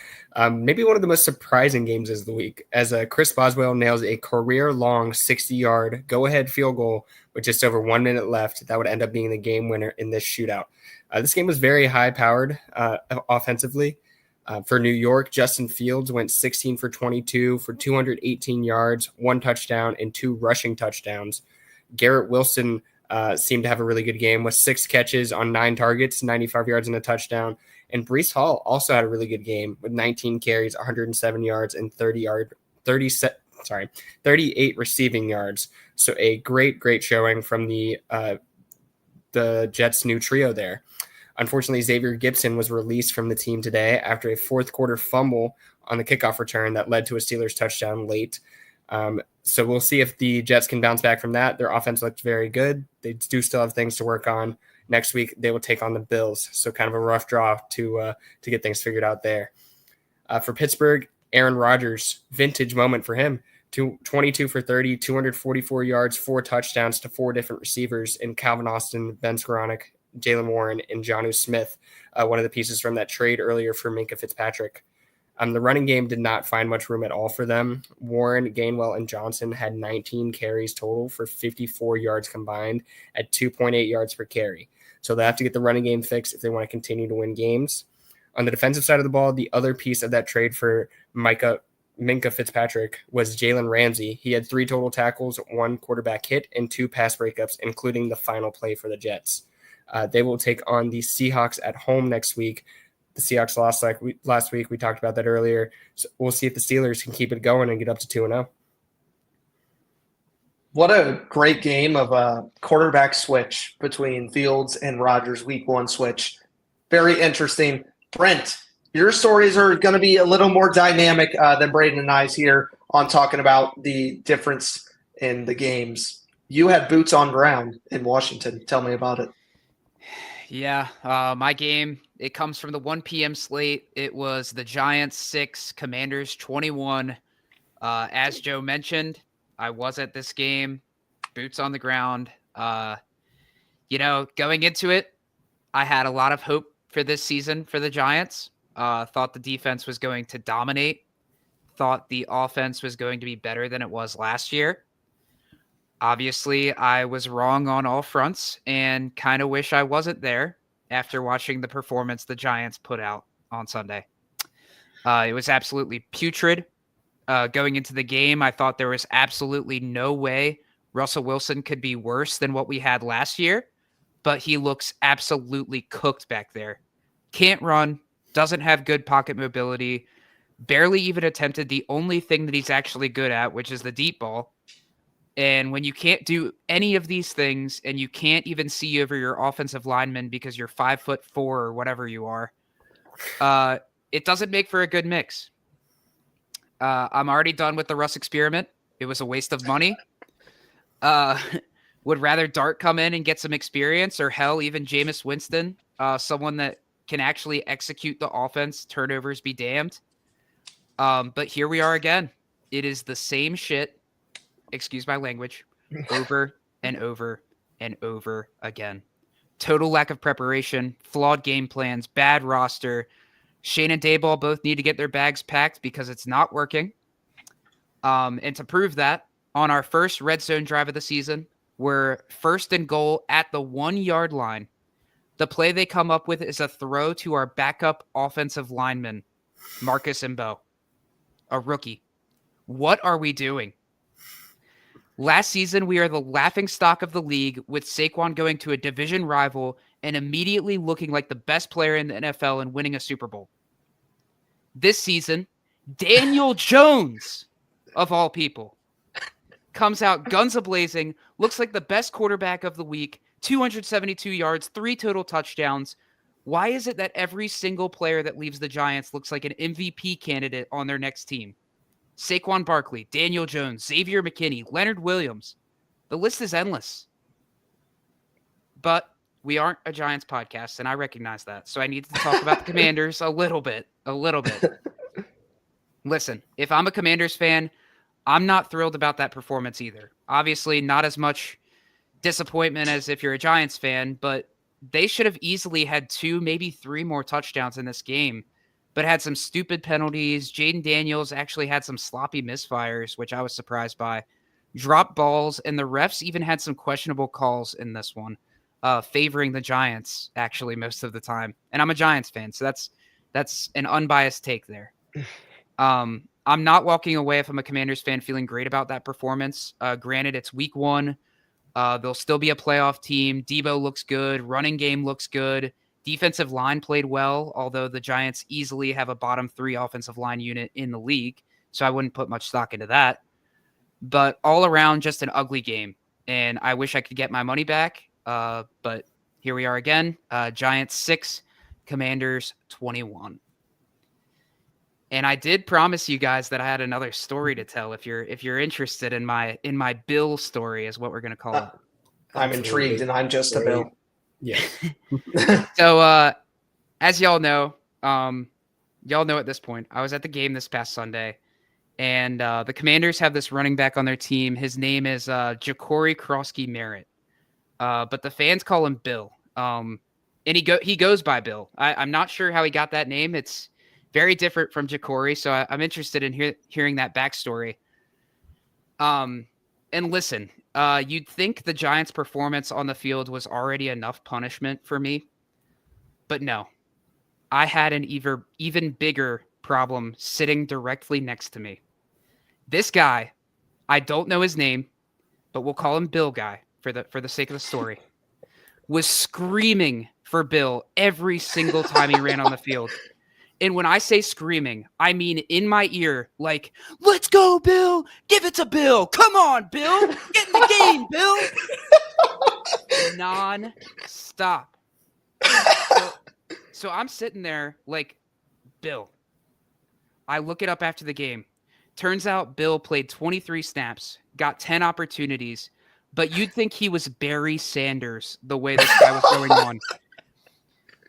Maybe one of the most surprising games of the week as Chris Boswell nails a career-long 60-yard go-ahead field goal with just over 1 minute left. That would end up being the game winner in this shootout. This game was very high-powered offensively. For New York, Justin Fields went 16 for 22 for 218 yards, 1 touchdown, and 2 rushing touchdowns. Garrett Wilson seemed to have a really good game with 6 catches on 9 targets, 95 yards and a touchdown. And Breece Hall also had a really good game with 19 carries, 107 yards, and 38 receiving yards. So a great showing from the Jets' new trio there. Unfortunately, Xavier Gipson was released from the team today after a fourth quarter fumble on the kickoff return that led to a Steelers touchdown late. So we'll see if the Jets can bounce back from that. Their offense looked very good. They do still have things to work on. Next week, they will take on the Bills. So kind of a rough draw to get things figured out there. For Pittsburgh, Aaron Rodgers, vintage moment for him. 22 for 30, 244 yards, 4 touchdowns to 4 different receivers in Calvin Austin, Ben Skoranek, Jalen Warren, and Jonnu Smith, one of the pieces from that trade earlier for Minkah Fitzpatrick. The running game did not find much room at all for them. Warren, Gainwell, and Johnson had 19 carries total for 54 yards combined at 2.8 yards per carry. So they have to get the running game fixed if they want to continue to win games. On the defensive side of the ball, the other piece of that trade for Minkah Fitzpatrick was Jalen Ramsey. He had 3 total tackles, 1 quarterback hit, and 2 pass breakups, including the final play for the Jets. They will take on the Seahawks at home next week. The Seahawks lost last week. We talked about that earlier. So we'll see if the Steelers can keep it going and get up to 2-0. What a great game of a quarterback switch between Fields and Rodgers, week one switch. Very interesting. Brent, your stories are going to be a little more dynamic than Brayden and I's here on talking about the difference in the games. You had boots on ground in Washington. Tell me about it. Yeah, my game, it comes from the 1 p.m. slate. It was the Giants 6, Commanders 21. As Joe mentioned, I was at this game, boots on the ground. Going into it, I had a lot of hope for this season for the Giants. Thought the defense was going to dominate. Thought the offense was going to be better than it was last year. Obviously, I was wrong on all fronts and kind of wish I wasn't there after watching the performance the Giants put out on Sunday. It was absolutely putrid. Going into the game, I thought there was absolutely no way Russell Wilson could be worse than what we had last year, but he looks absolutely cooked back there. Can't run, doesn't have good pocket mobility, barely even attempted the only thing that he's actually good at, which is the deep ball. And when you can't do any of these things and you can't even see over your offensive lineman because you're 5'4" or whatever you are, it doesn't make for a good mix. I'm already done with the Russ experiment. It was a waste of money. Would rather Dart come in and get some experience, or hell, even Jameis Winston, someone that can actually execute the offense. Turnovers be damned. But here we are again. It is the same shit. Excuse my language, over and over and over again. Total lack of preparation, flawed game plans, bad roster. Shane and Dayball both need to get their bags packed because it's not working. And to prove that, on our first red zone drive of the season, we're first and goal at the 1 yard line. The play they come up with is a throw to our backup offensive lineman, Marcus Mbo, a rookie. What are we doing? Last season, we are the laughingstock of the league, with Saquon going to a division rival and immediately looking like the best player in the NFL and winning a Super Bowl. This season, Daniel Jones, of all people, comes out guns a-blazing, looks like the best quarterback of the week, 272 yards, 3 total touchdowns. Why is it that every single player that leaves the Giants looks like an MVP candidate on their next team? Saquon Barkley, Daniel Jones, Xavier McKinney, Leonard Williams. The list is endless. But we aren't a Giants podcast, and I recognize that. So I need to talk about the Commanders a little bit. Listen, if I'm a Commanders fan, I'm not thrilled about that performance either. Obviously, not as much disappointment as if you're a Giants fan, but they should have easily had 2, maybe 3 more touchdowns in this game, but had some stupid penalties. Jaden Daniels actually had some sloppy misfires, which I was surprised by. Dropped balls, and the refs even had some questionable calls in this one, favoring the Giants, actually, most of the time. And I'm a Giants fan, so that's an unbiased take there. I'm not walking away, if I'm a Commanders fan, feeling great about that performance. Granted, it's week 1. They'll still be a playoff team. Debo looks good. Running game looks good. Defensive line played well, although the Giants easily have a bottom 3 offensive line unit in the league, so I wouldn't put much stock into that. But all around, just an ugly game, and I wish I could get my money back, but here we are again. Giants 6, Commanders 21. And I did promise you guys that I had another story to tell. If you're interested in my Bill story, is what we're going to call it. I'm intrigued, and I'm just a Bill. Yeah. So, as y'all know at this point, I was at the game this past Sunday, and the Commanders have this running back on their team. His name is Ja'Cory Krosky-Merritt, but the fans call him Bill. And he goes by Bill. I'm not sure how he got that name. It's very different from Ja'Cory, so I'm interested in hearing that backstory. And listen, you'd think the Giants' performance on the field was already enough punishment for me, but no. I had an even bigger problem sitting directly next to me. This guy, I don't know his name, but we'll call him Bill Guy for the sake of the story, was screaming for Bill every single time he ran on the field. And when I say screaming, I mean in my ear, like, let's go, Bill. Give it to Bill. Come on, Bill. Get in the game, Bill. Non-stop. So I'm sitting there like, Bill. I look it up after the game. Turns out Bill played 23 snaps, got 10 opportunities, but you'd think he was Barry Sanders the way this guy was going on.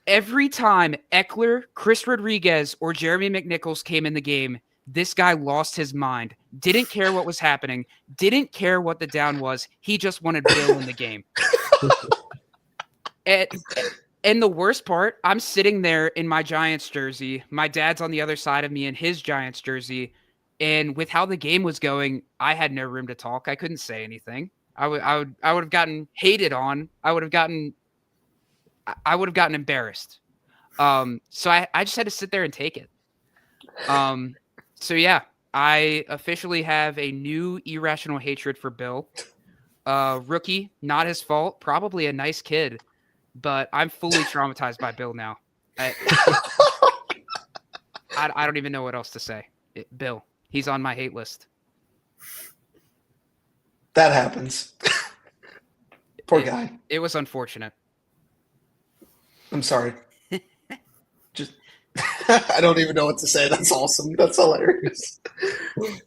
Every time Eckler, Chris Rodriguez, or Jeremy McNichols came in the game, this guy lost his mind. Didn't care what was happening. Didn't care what the down was. He just wanted Bill in the game. And the worst part, I'm sitting there in my Giants jersey. My dad's on the other side of me in his Giants jersey. And with how the game was going, I had no room to talk. I couldn't say anything. I would have gotten hated on. I would have gotten embarrassed. So I just had to sit there and take it. So yeah, I officially have a new irrational hatred for Bill. Rookie, not his fault. Probably a nice kid, but I'm fully traumatized by Bill now. I don't even know what else to say. Bill, he's on my hate list. That happens. Poor guy. It was unfortunate. I'm sorry. Just I don't even know what to say. That's awesome. That's hilarious.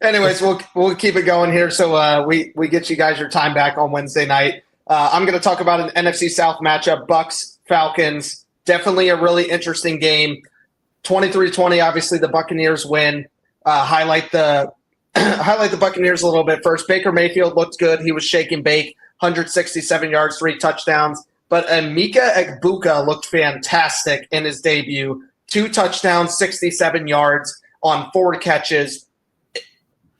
Anyways, we'll keep it going here. So we get you guys your time back on Wednesday night. I'm going to talk about an NFC South matchup, Bucks, Falcons. Definitely a really interesting game. 23-20, obviously the Buccaneers win. Highlight the Buccaneers a little bit first. Baker Mayfield looked good. He was shake and bake, 167 yards, 3 touchdowns. But Emeka Egbuka looked fantastic in his debut. 2 touchdowns, 67 yards on 4 catches.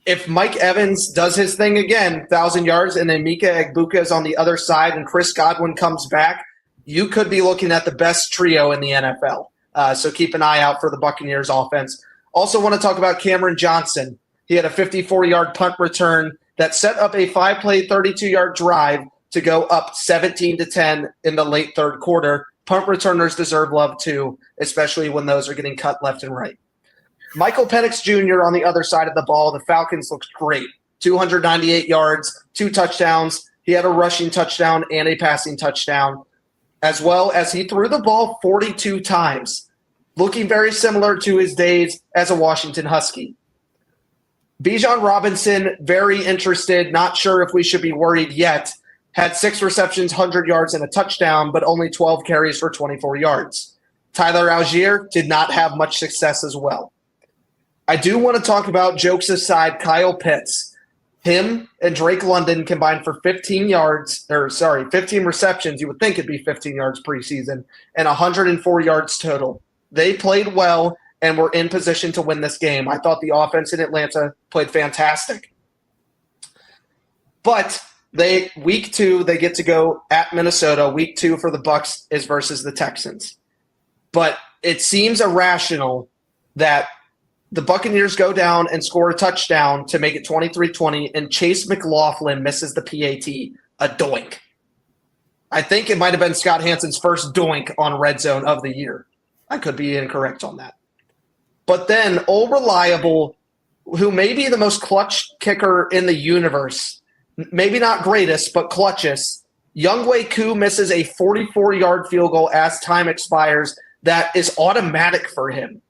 If Mike Evans does his thing again, 1,000 yards, and Emeka Egbuka is on the other side and Chris Godwin comes back, you could be looking at the best trio in the NFL. So keep an eye out for the Buccaneers offense. Also want to talk about Cameron Johnson. He had a 54-yard punt return that set up a 5-play, 32-yard drive to go up 17-10 in the late third quarter. Punt returners deserve love too, especially when those are getting cut left and right. Michael Penix Jr. on the other side of the ball, the Falcons looked great. 298 yards, 2 touchdowns. He had a rushing touchdown and a passing touchdown, as well as he threw the ball 42 times, looking very similar to his days as a Washington Husky. Bijan Robinson, very interested, not sure if we should be worried yet. Had 6 receptions, 100 yards, and a touchdown, but only 12 carries for 24 yards. Tyler Algier did not have much success as well. I do want to talk about, jokes aside, Kyle Pitts. Him and Drake London combined for 15 receptions. You would think it'd be 15 yards preseason, and 104 yards total. They played well and were in position to win this game. I thought the offense in Atlanta played fantastic. But week 2, they get to go at Minnesota. Week 2 for the Bucs is versus the Texans. But it seems irrational that the Buccaneers go down and score a touchdown to make it 23-20, and Chase McLaughlin misses the PAT, a doink. I think it might have been Scott Hansen's first doink on Red Zone of the year. I could be incorrect on that. But then Old Reliable, who may be the most clutch kicker in the universe, maybe not greatest, but clutchest, Younghoe Koo misses a 44-yard field goal as time expires that is automatic for him.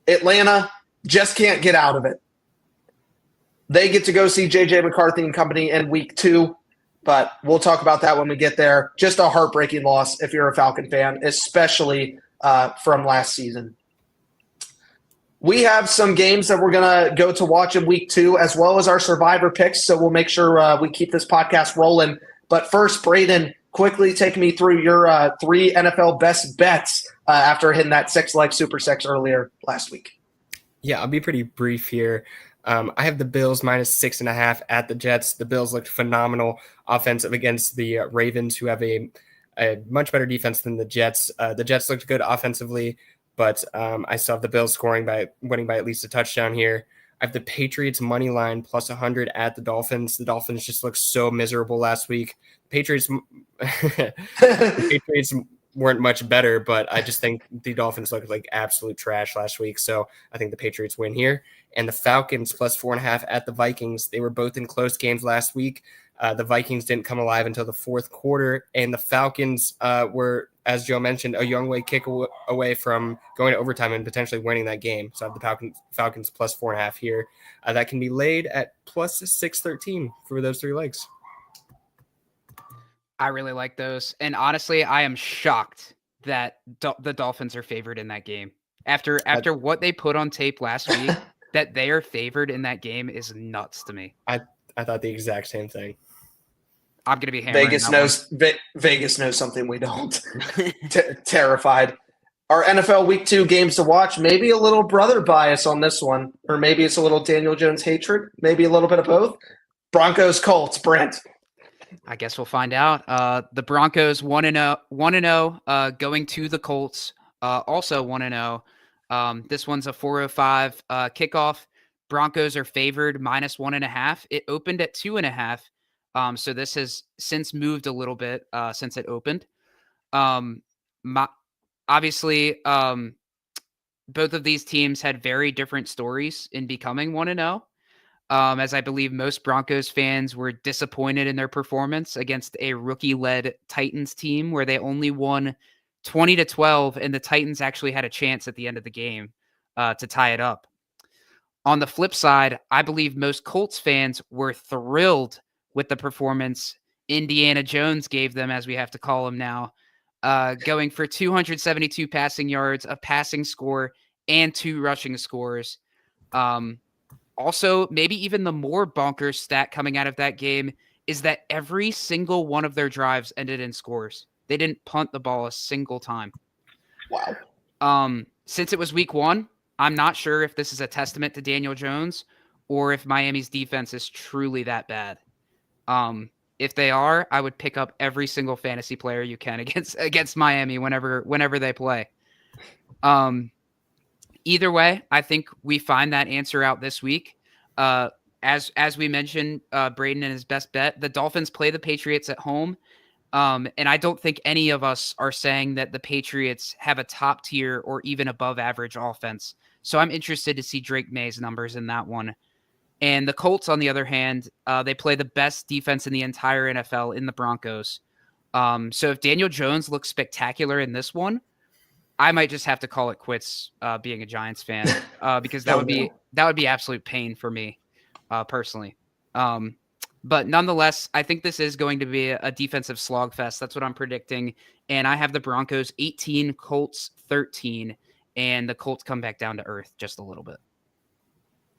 Atlanta just can't get out of it. They get to go see J.J. McCarthy and company in week 2, but we'll talk about that when we get there. Just a heartbreaking loss if you're a Falcon fan, especially from last season. We have some games that we're going to go to watch in week 2, as well as our survivor picks, so we'll make sure we keep this podcast rolling. But first, Brayden, quickly take me through your 3 NFL best bets after hitting that 6-leg Super 6 earlier last week. Yeah, I'll be pretty brief here. I have the Bills minus 6.5 at the Jets. The Bills looked phenomenal offensive against the Ravens, who have a much better defense than the Jets. The Jets looked good offensively, but I still have the Bills winning by at least a touchdown here. I have the Patriots money line plus 100 at the Dolphins. The Dolphins just looked so miserable last week. Patriots weren't much better, but I just think the Dolphins looked like absolute trash last week. So I think the Patriots win here. And the Falcons plus 4.5 at the Vikings. They were both in close games last week. The Vikings didn't come alive until the fourth quarter, and the Falcons were, as Joe mentioned, a young way kick away from going to overtime and potentially winning that game. So I have the Falcons plus 4.5 here. That can be laid at plus 613 for those three legs. I really like those. And honestly, I am shocked that the Dolphins are favored in that game. After what they put on tape last week, that they are favored in that game is nuts to me. I thought the exact same thing. I'm going to be hammering Vegas knows something we don't. Terrified. Our NFL Week 2 games to watch, maybe a little brother bias on this one, or maybe it's a little Daniel Jones hatred, maybe a little bit of both. Broncos, Colts, Brent. I guess we'll find out. The Broncos 1-0, going to the Colts, also 1-0. This one's a 4:05 kickoff. Broncos are favored minus 1.5. It opened at 2.5. So this has since moved a little bit since it opened. Obviously, both of these teams had very different stories in becoming 1-0. As I believe most Broncos fans were disappointed in their performance against a rookie-led Titans team where they only won 20-12, and the Titans actually had a chance at the end of the game to tie it up. On the flip side, I believe most Colts fans were thrilled with the performance Indiana Jones gave them, as we have to call him now, going for 272 passing yards, a passing score, and 2 rushing scores. Also, maybe even the more bonkers stat coming out of that game is that every single one of their drives ended in scores. They didn't punt the ball a single time. Wow. Since it was week 1, I'm not sure if this is a testament to Daniel Jones or if Miami's defense is truly that bad. If they are, I would pick up every single fantasy player you can against Miami whenever they play. Either way, I think we find that answer out this week. As we mentioned, Brayden and his best bet, the Dolphins play the Patriots at home. And I don't think any of us are saying that the Patriots have a top tier or even above average offense. So I'm interested to see Drake May's numbers in that one. And the Colts, on the other hand, they play the best defense in the entire NFL in the Broncos. So if Daniel Jones looks spectacular in this one, I might just have to call it quits being a Giants fan because that would be absolute pain for me personally. But nonetheless, I think this is going to be a defensive slogfest. That's what I'm predicting. And I have the Broncos 18, Colts 13, and the Colts come back down to earth just a little bit.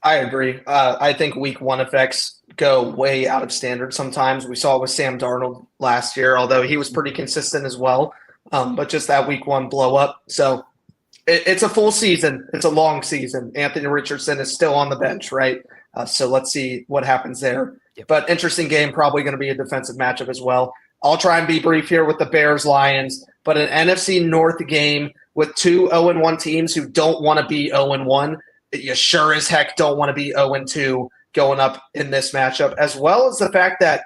I agree. I think week 1 effects go way out of standard sometimes. We saw it with Sam Darnold last year, although he was pretty consistent as well. But just that week 1 blow up. So it's a full season. It's a long season. Anthony Richardson is still on the bench, right? So let's see what happens there. Yep. But interesting game, probably going to be a defensive matchup as well. I'll try and be brief here with the Bears-Lions, but an NFC North game with 2 0-1 teams who don't want to be 0-1. You sure as heck don't want to be 0-2 going up in this matchup, as well as the fact that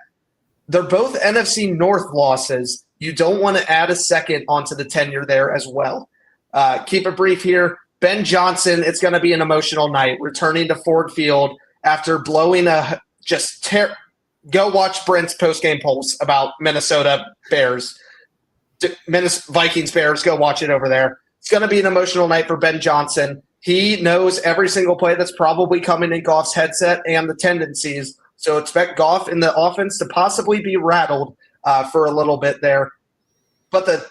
they're both NFC North losses. You don't want to add a second onto the tenure there as well. Keep it brief here. Ben Johnson, it's going to be an emotional night, returning to Ford Field after blowing Go watch Brent's post-game polls about Minnesota Bears. Vikings Bears, go watch it over there. It's going to be an emotional night for Ben Johnson. He knows every single play that's probably coming in Goff's headset and the tendencies. So expect Goff in the offense to possibly be rattled for a little bit there. But the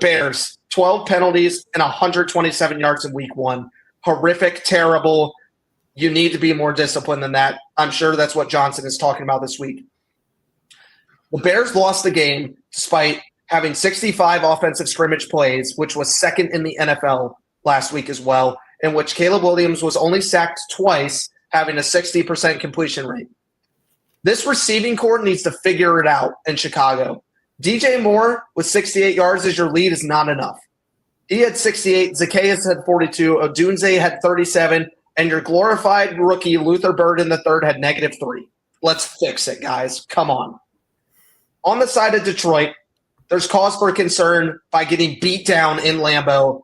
Bears, 12 penalties and 127 yards in week 1. Horrific, terrible. You need to be more disciplined than that. I'm sure that's what Johnson is talking about this week. The Bears lost the game despite having 65 offensive scrimmage plays, which was second in the NFL last week as well, in which Caleb Williams was only sacked twice, having a 60% completion rate. This receiving corps needs to figure it out in Chicago. DJ Moore with 68 yards as your lead is not enough. He had 68, Zacchaeus had 42, Odunze had 37, and your glorified rookie Luther Bird in the third had -3. Let's fix it, guys. Come on. On the side of Detroit, there's cause for concern by getting beat down in Lambeau.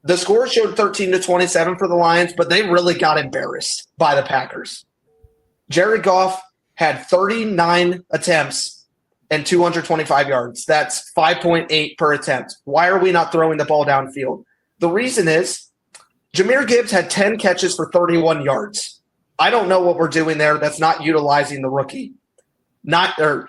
The score showed 13-27 for the Lions, but they really got embarrassed by the Packers. Jared Goff had 39 attempts and 225 yards. That's 5.8 per attempt. Why are we not throwing the ball downfield? The reason is Jahmyr Gibbs had 10 catches for 31 yards. I don't know what we're doing there. That's not utilizing the rookie.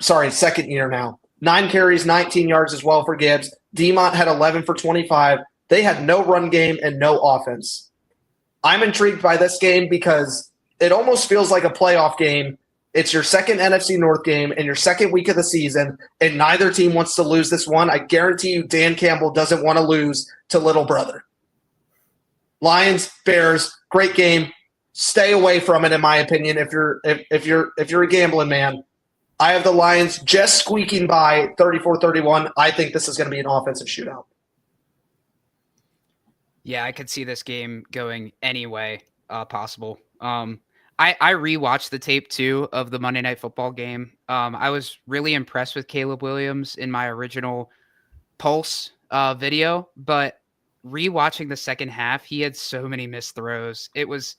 Second year now. 9 carries, 19 yards as well for Gibbs. Demont had 11 for 25. They had no run game and no offense. I'm intrigued by this game because it almost feels like a playoff game. It's your second NFC North game and your second week of the season, and neither team wants to lose this one. I guarantee you Dan Campbell doesn't want to lose to little brother. Lions, Bears, great game. Stay away from it, in my opinion, if you're a gambling man. I have the Lions just squeaking by 34-31. I think this is going to be an offensive shootout. Yeah, I could see this game going any way possible. I rewatched the tape too of the Monday Night Football game. I was really impressed with Caleb Williams in my original Pulse video, but rewatching the second half, he had so many missed throws. It was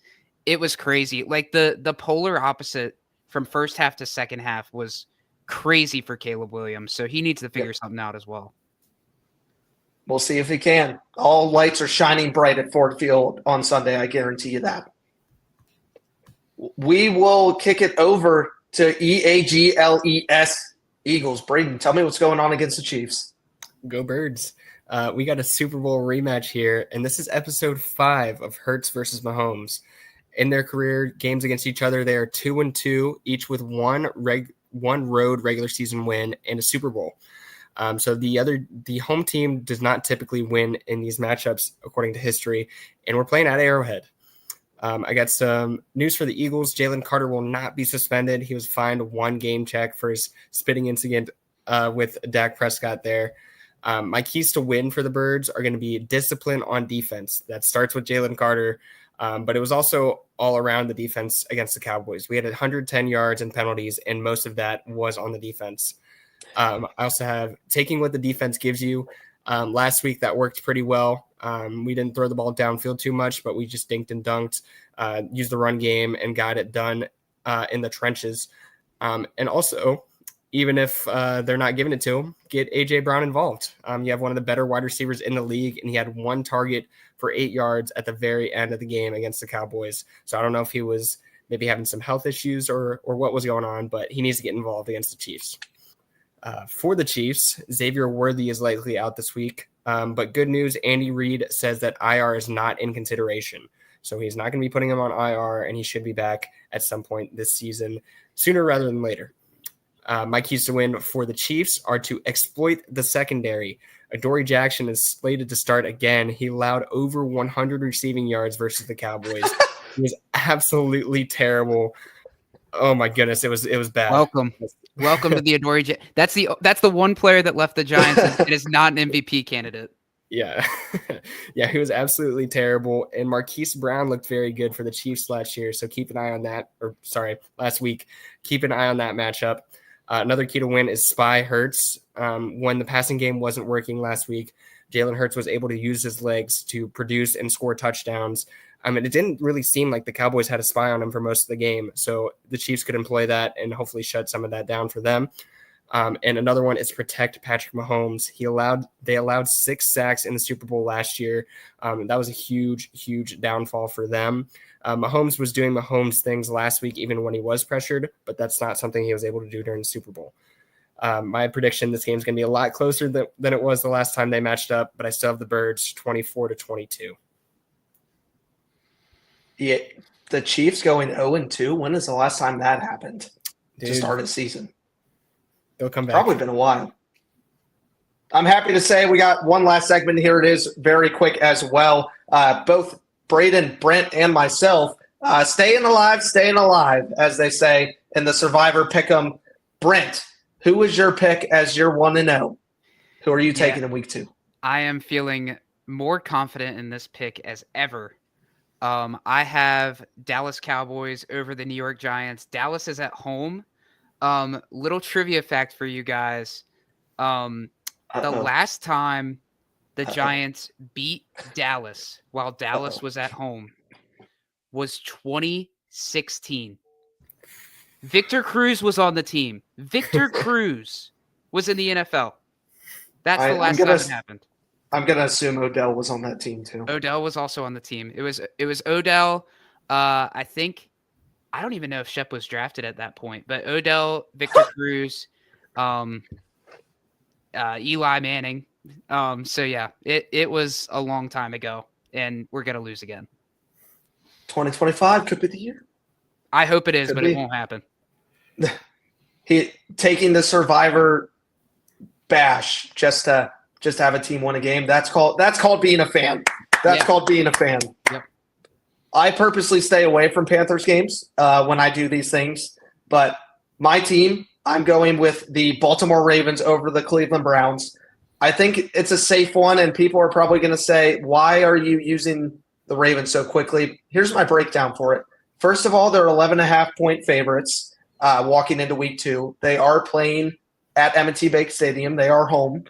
crazy. Like the polar opposite from first half to second half was crazy for Caleb Williams. So he needs to figure something out as well. We'll see if he can. All lights are shining bright at Ford Field on Sunday. I guarantee you that. We will kick it over to EAGLES Eagles. Brayden, tell me what's going on against the Chiefs. Go Birds. We got a Super Bowl rematch here, and this is episode 5 of Hurts versus Mahomes. In their career games against each other, they are 2-2, each with one road regular season win and a Super Bowl. So the home team does not typically win in these matchups according to history, and we're playing at Arrowhead. I got some news for the Eagles. Jalen Carter will not be suspended. He was fined 1 game check for his spitting incident with Dak Prescott there. My keys to win for the Birds are going to be discipline on defense. That starts with Jalen Carter, but it was also all around the defense against the Cowboys. We had 110 yards and penalties, and most of that was on the defense. I also have taking what the defense gives you. Last week, that worked pretty well. We didn't throw the ball downfield too much, but we just dinked and dunked, used the run game, and got it done in the trenches. And also, even if they're not giving it to him, get A.J. Brown involved. You have one of the better wide receivers in the league, and he had 1 target for 8 yards at the very end of the game against the Cowboys. So I don't know if he was maybe having some health issues or what was going on, but he needs to get involved against the Chiefs. For the Chiefs, Xavier Worthy is likely out this week. But good news, Andy Reid says that IR is not in consideration. So he's not going to be putting him on IR, and he should be back at some point this season, sooner rather than later. My keys to win for the Chiefs are to exploit the secondary. Adoree Jackson is slated to start again. He allowed over 100 receiving yards versus the Cowboys. He was absolutely terrible. Oh my goodness, it was bad. Welcome to the Adoree. That's the one player that left the Giants and is not an MVP candidate. Yeah. Yeah, he was absolutely terrible. And Marquise Brown looked very good for the Chiefs last year. So keep an eye on that. Last week. Keep an eye on that matchup. Another key to win is spy Hurts. When the passing game wasn't working last week, Jalen Hurts was able to use his legs to produce and score touchdowns. It didn't really seem like the Cowboys had a spy on him for most of the game. So the Chiefs could employ that and hopefully shut some of that down for them. And another one is protect Patrick Mahomes. They allowed 6 sacks in the Super Bowl last year. That was a huge, huge downfall for them. Mahomes was doing Mahomes things last week, even when he was pressured, but that's not something he was able to do during the Super Bowl. My prediction, this game is going to be a lot closer than it was the last time they matched up, but I still have the Birds 24-22. Yeah, the Chiefs going 0-2. When is the last time that happened to start a season? They'll come back. Probably been a while. I'm happy to say we got one last segment. Here it is, very quick as well. Both Brayden, Brent, and myself staying alive, as they say in the Survivor Pick'em. Brent, who was your pick as your 1-0? Who are you taking in week 2? I am feeling more confident in this pick as ever. I have Dallas Cowboys over the New York Giants. Dallas is at home. Little trivia fact for you guys. The last time the Giants beat Dallas while Dallas was at home was 2016. Victor Cruz was on the team. Victor Cruz was in the NFL. That's the last time it happened. I'm going to assume Odell was on that team too. Odell was also on the team. It was Odell. I think I don't even know if Shep was drafted at that point, but Odell, Victor Cruz, Eli Manning. So yeah, it was a long time ago, and we're gonna lose again. 2025 could be the year. I hope it is, but it won't happen. He taking the Survivor bash just to have a team win a game. That's called being a fan. That's called being a fan. Yep. I purposely stay away from Panthers games when I do these things, but my team, I'm going with the Baltimore Ravens over the Cleveland Browns. I think it's a safe one, and people are probably going to say, why are you using the Ravens so quickly? Here's my breakdown for it. First of all, they're 11.5-point favorites walking into week 2. They are playing at M&T Bank Stadium. They are home.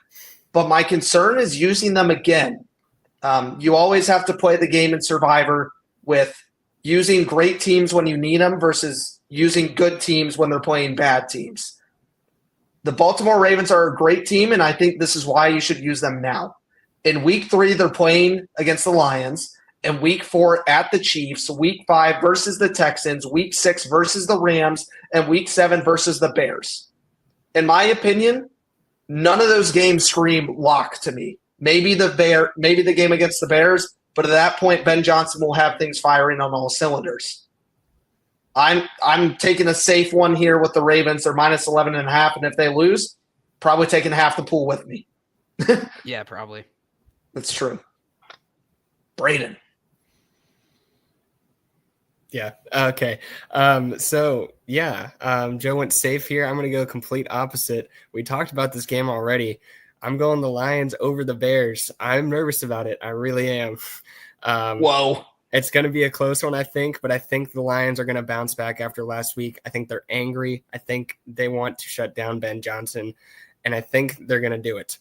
But my concern is using them again. You always have to play the game in Survivor with using great teams when you need them versus using good teams when they're playing bad teams. The Baltimore Ravens are a great team, and I think this is why you should use them now. In week 3, they're playing against the Lions. In week 4, at the Chiefs. Week 5 versus the Texans. Week 6 versus the Rams. And week 7 versus the Bears. In my opinion, none of those games scream lock to me. Maybe the game against the Bears, but at that point, Ben Johnson will have things firing on all cylinders. I'm taking a safe one here with the Ravens. They're minus 11.5, and if they lose, probably taking half the pool with me. Yeah, probably. That's true. Brayden. Yeah. Okay. Joe went safe here. I'm going to go complete opposite. We talked about this game already. I'm going the Lions over the Bears. I'm nervous about it. I really am. Whoa. It's going to be a close one, I think, but I think the Lions are going to bounce back after last week. I think they're angry. I think they want to shut down Ben Johnson, and I think they're going to do it.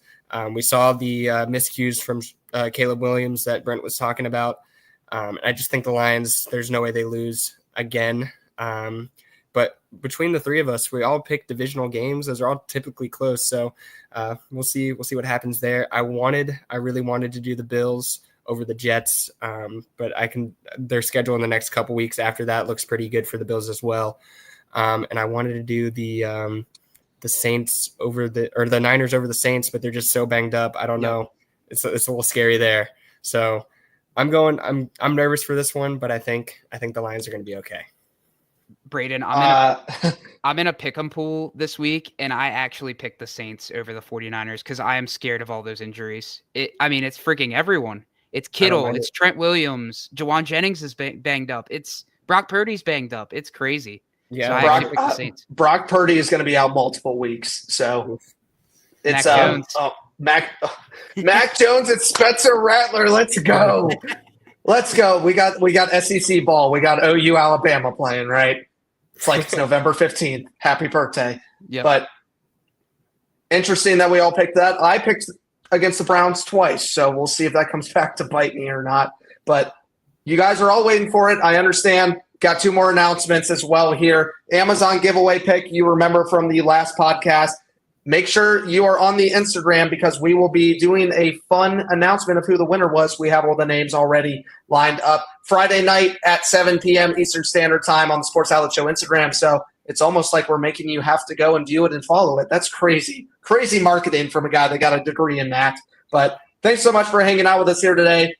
We saw the miscues from Caleb Williams that Brent was talking about. I just think the Lions, there's no way they lose again. But between the three of us, we all pick divisional games. Those are all typically close. So we'll see what happens there. I really wanted to do the Bills over the Jets. But their schedule in the next couple weeks after that looks pretty good for the Bills as well. And I wanted to do the Saints or the Niners over the Saints, but they're just so banged up. I don't know. It's a little scary there. So I'm nervous for this one, but I think the Lions are going to be okay. Brayden, I'm in a pick'em pool this week, and I actually picked the Saints over the 49ers because I am scared of all those injuries. It's freaking everyone. It's Kittle, it's Trent Williams, Jawan Jennings is banged up. It's Brock Purdy's banged up. It's crazy. Yeah, so I picked the Saints. Brock Purdy is going to be out multiple weeks, so it's Mac Jones and Spencer Rattler. Let's go. Let's go. We got SEC ball. We got OU Alabama playing, right? It's like it's November 15th. Happy birthday. Yep. But interesting that we all picked that. I picked against the Browns twice, so we'll see if that comes back to bite me or not. But you guys are all waiting for it. I understand. Got 2 more announcements as well here. Amazon giveaway pick, you remember from the last podcast. Make sure you are on the Instagram because we will be doing a fun announcement of who the winner was. We have all the names already lined up. Friday night at 7 p.m. Eastern Standard Time on the Sports Outlet Show Instagram. So it's almost like we're making you have to go and view it and follow it. That's crazy. Crazy marketing from a guy that got a degree in that. But thanks so much for hanging out with us here today.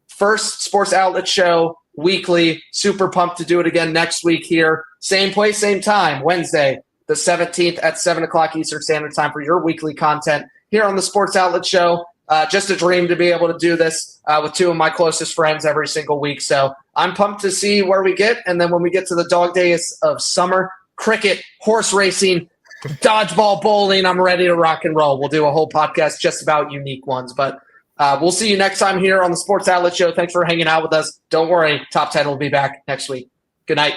First Sports Outlet Show weekly. Super pumped to do it again next week here. Same place, same time, Wednesday, the 17th at 7 o'clock Eastern Standard Time for your weekly content here on the Sports Outlet Show. Just a dream to be able to do this with 2 of my closest friends every single week. So I'm pumped to see where we get. And then when we get to the dog days of summer, cricket, horse racing, dodgeball, bowling, I'm ready to rock and roll. We'll do a whole podcast just about unique ones. But we'll see you next time here on the Sports Outlet Show. Thanks for hanging out with us. Don't worry, Top 10 will be back next week. Good night.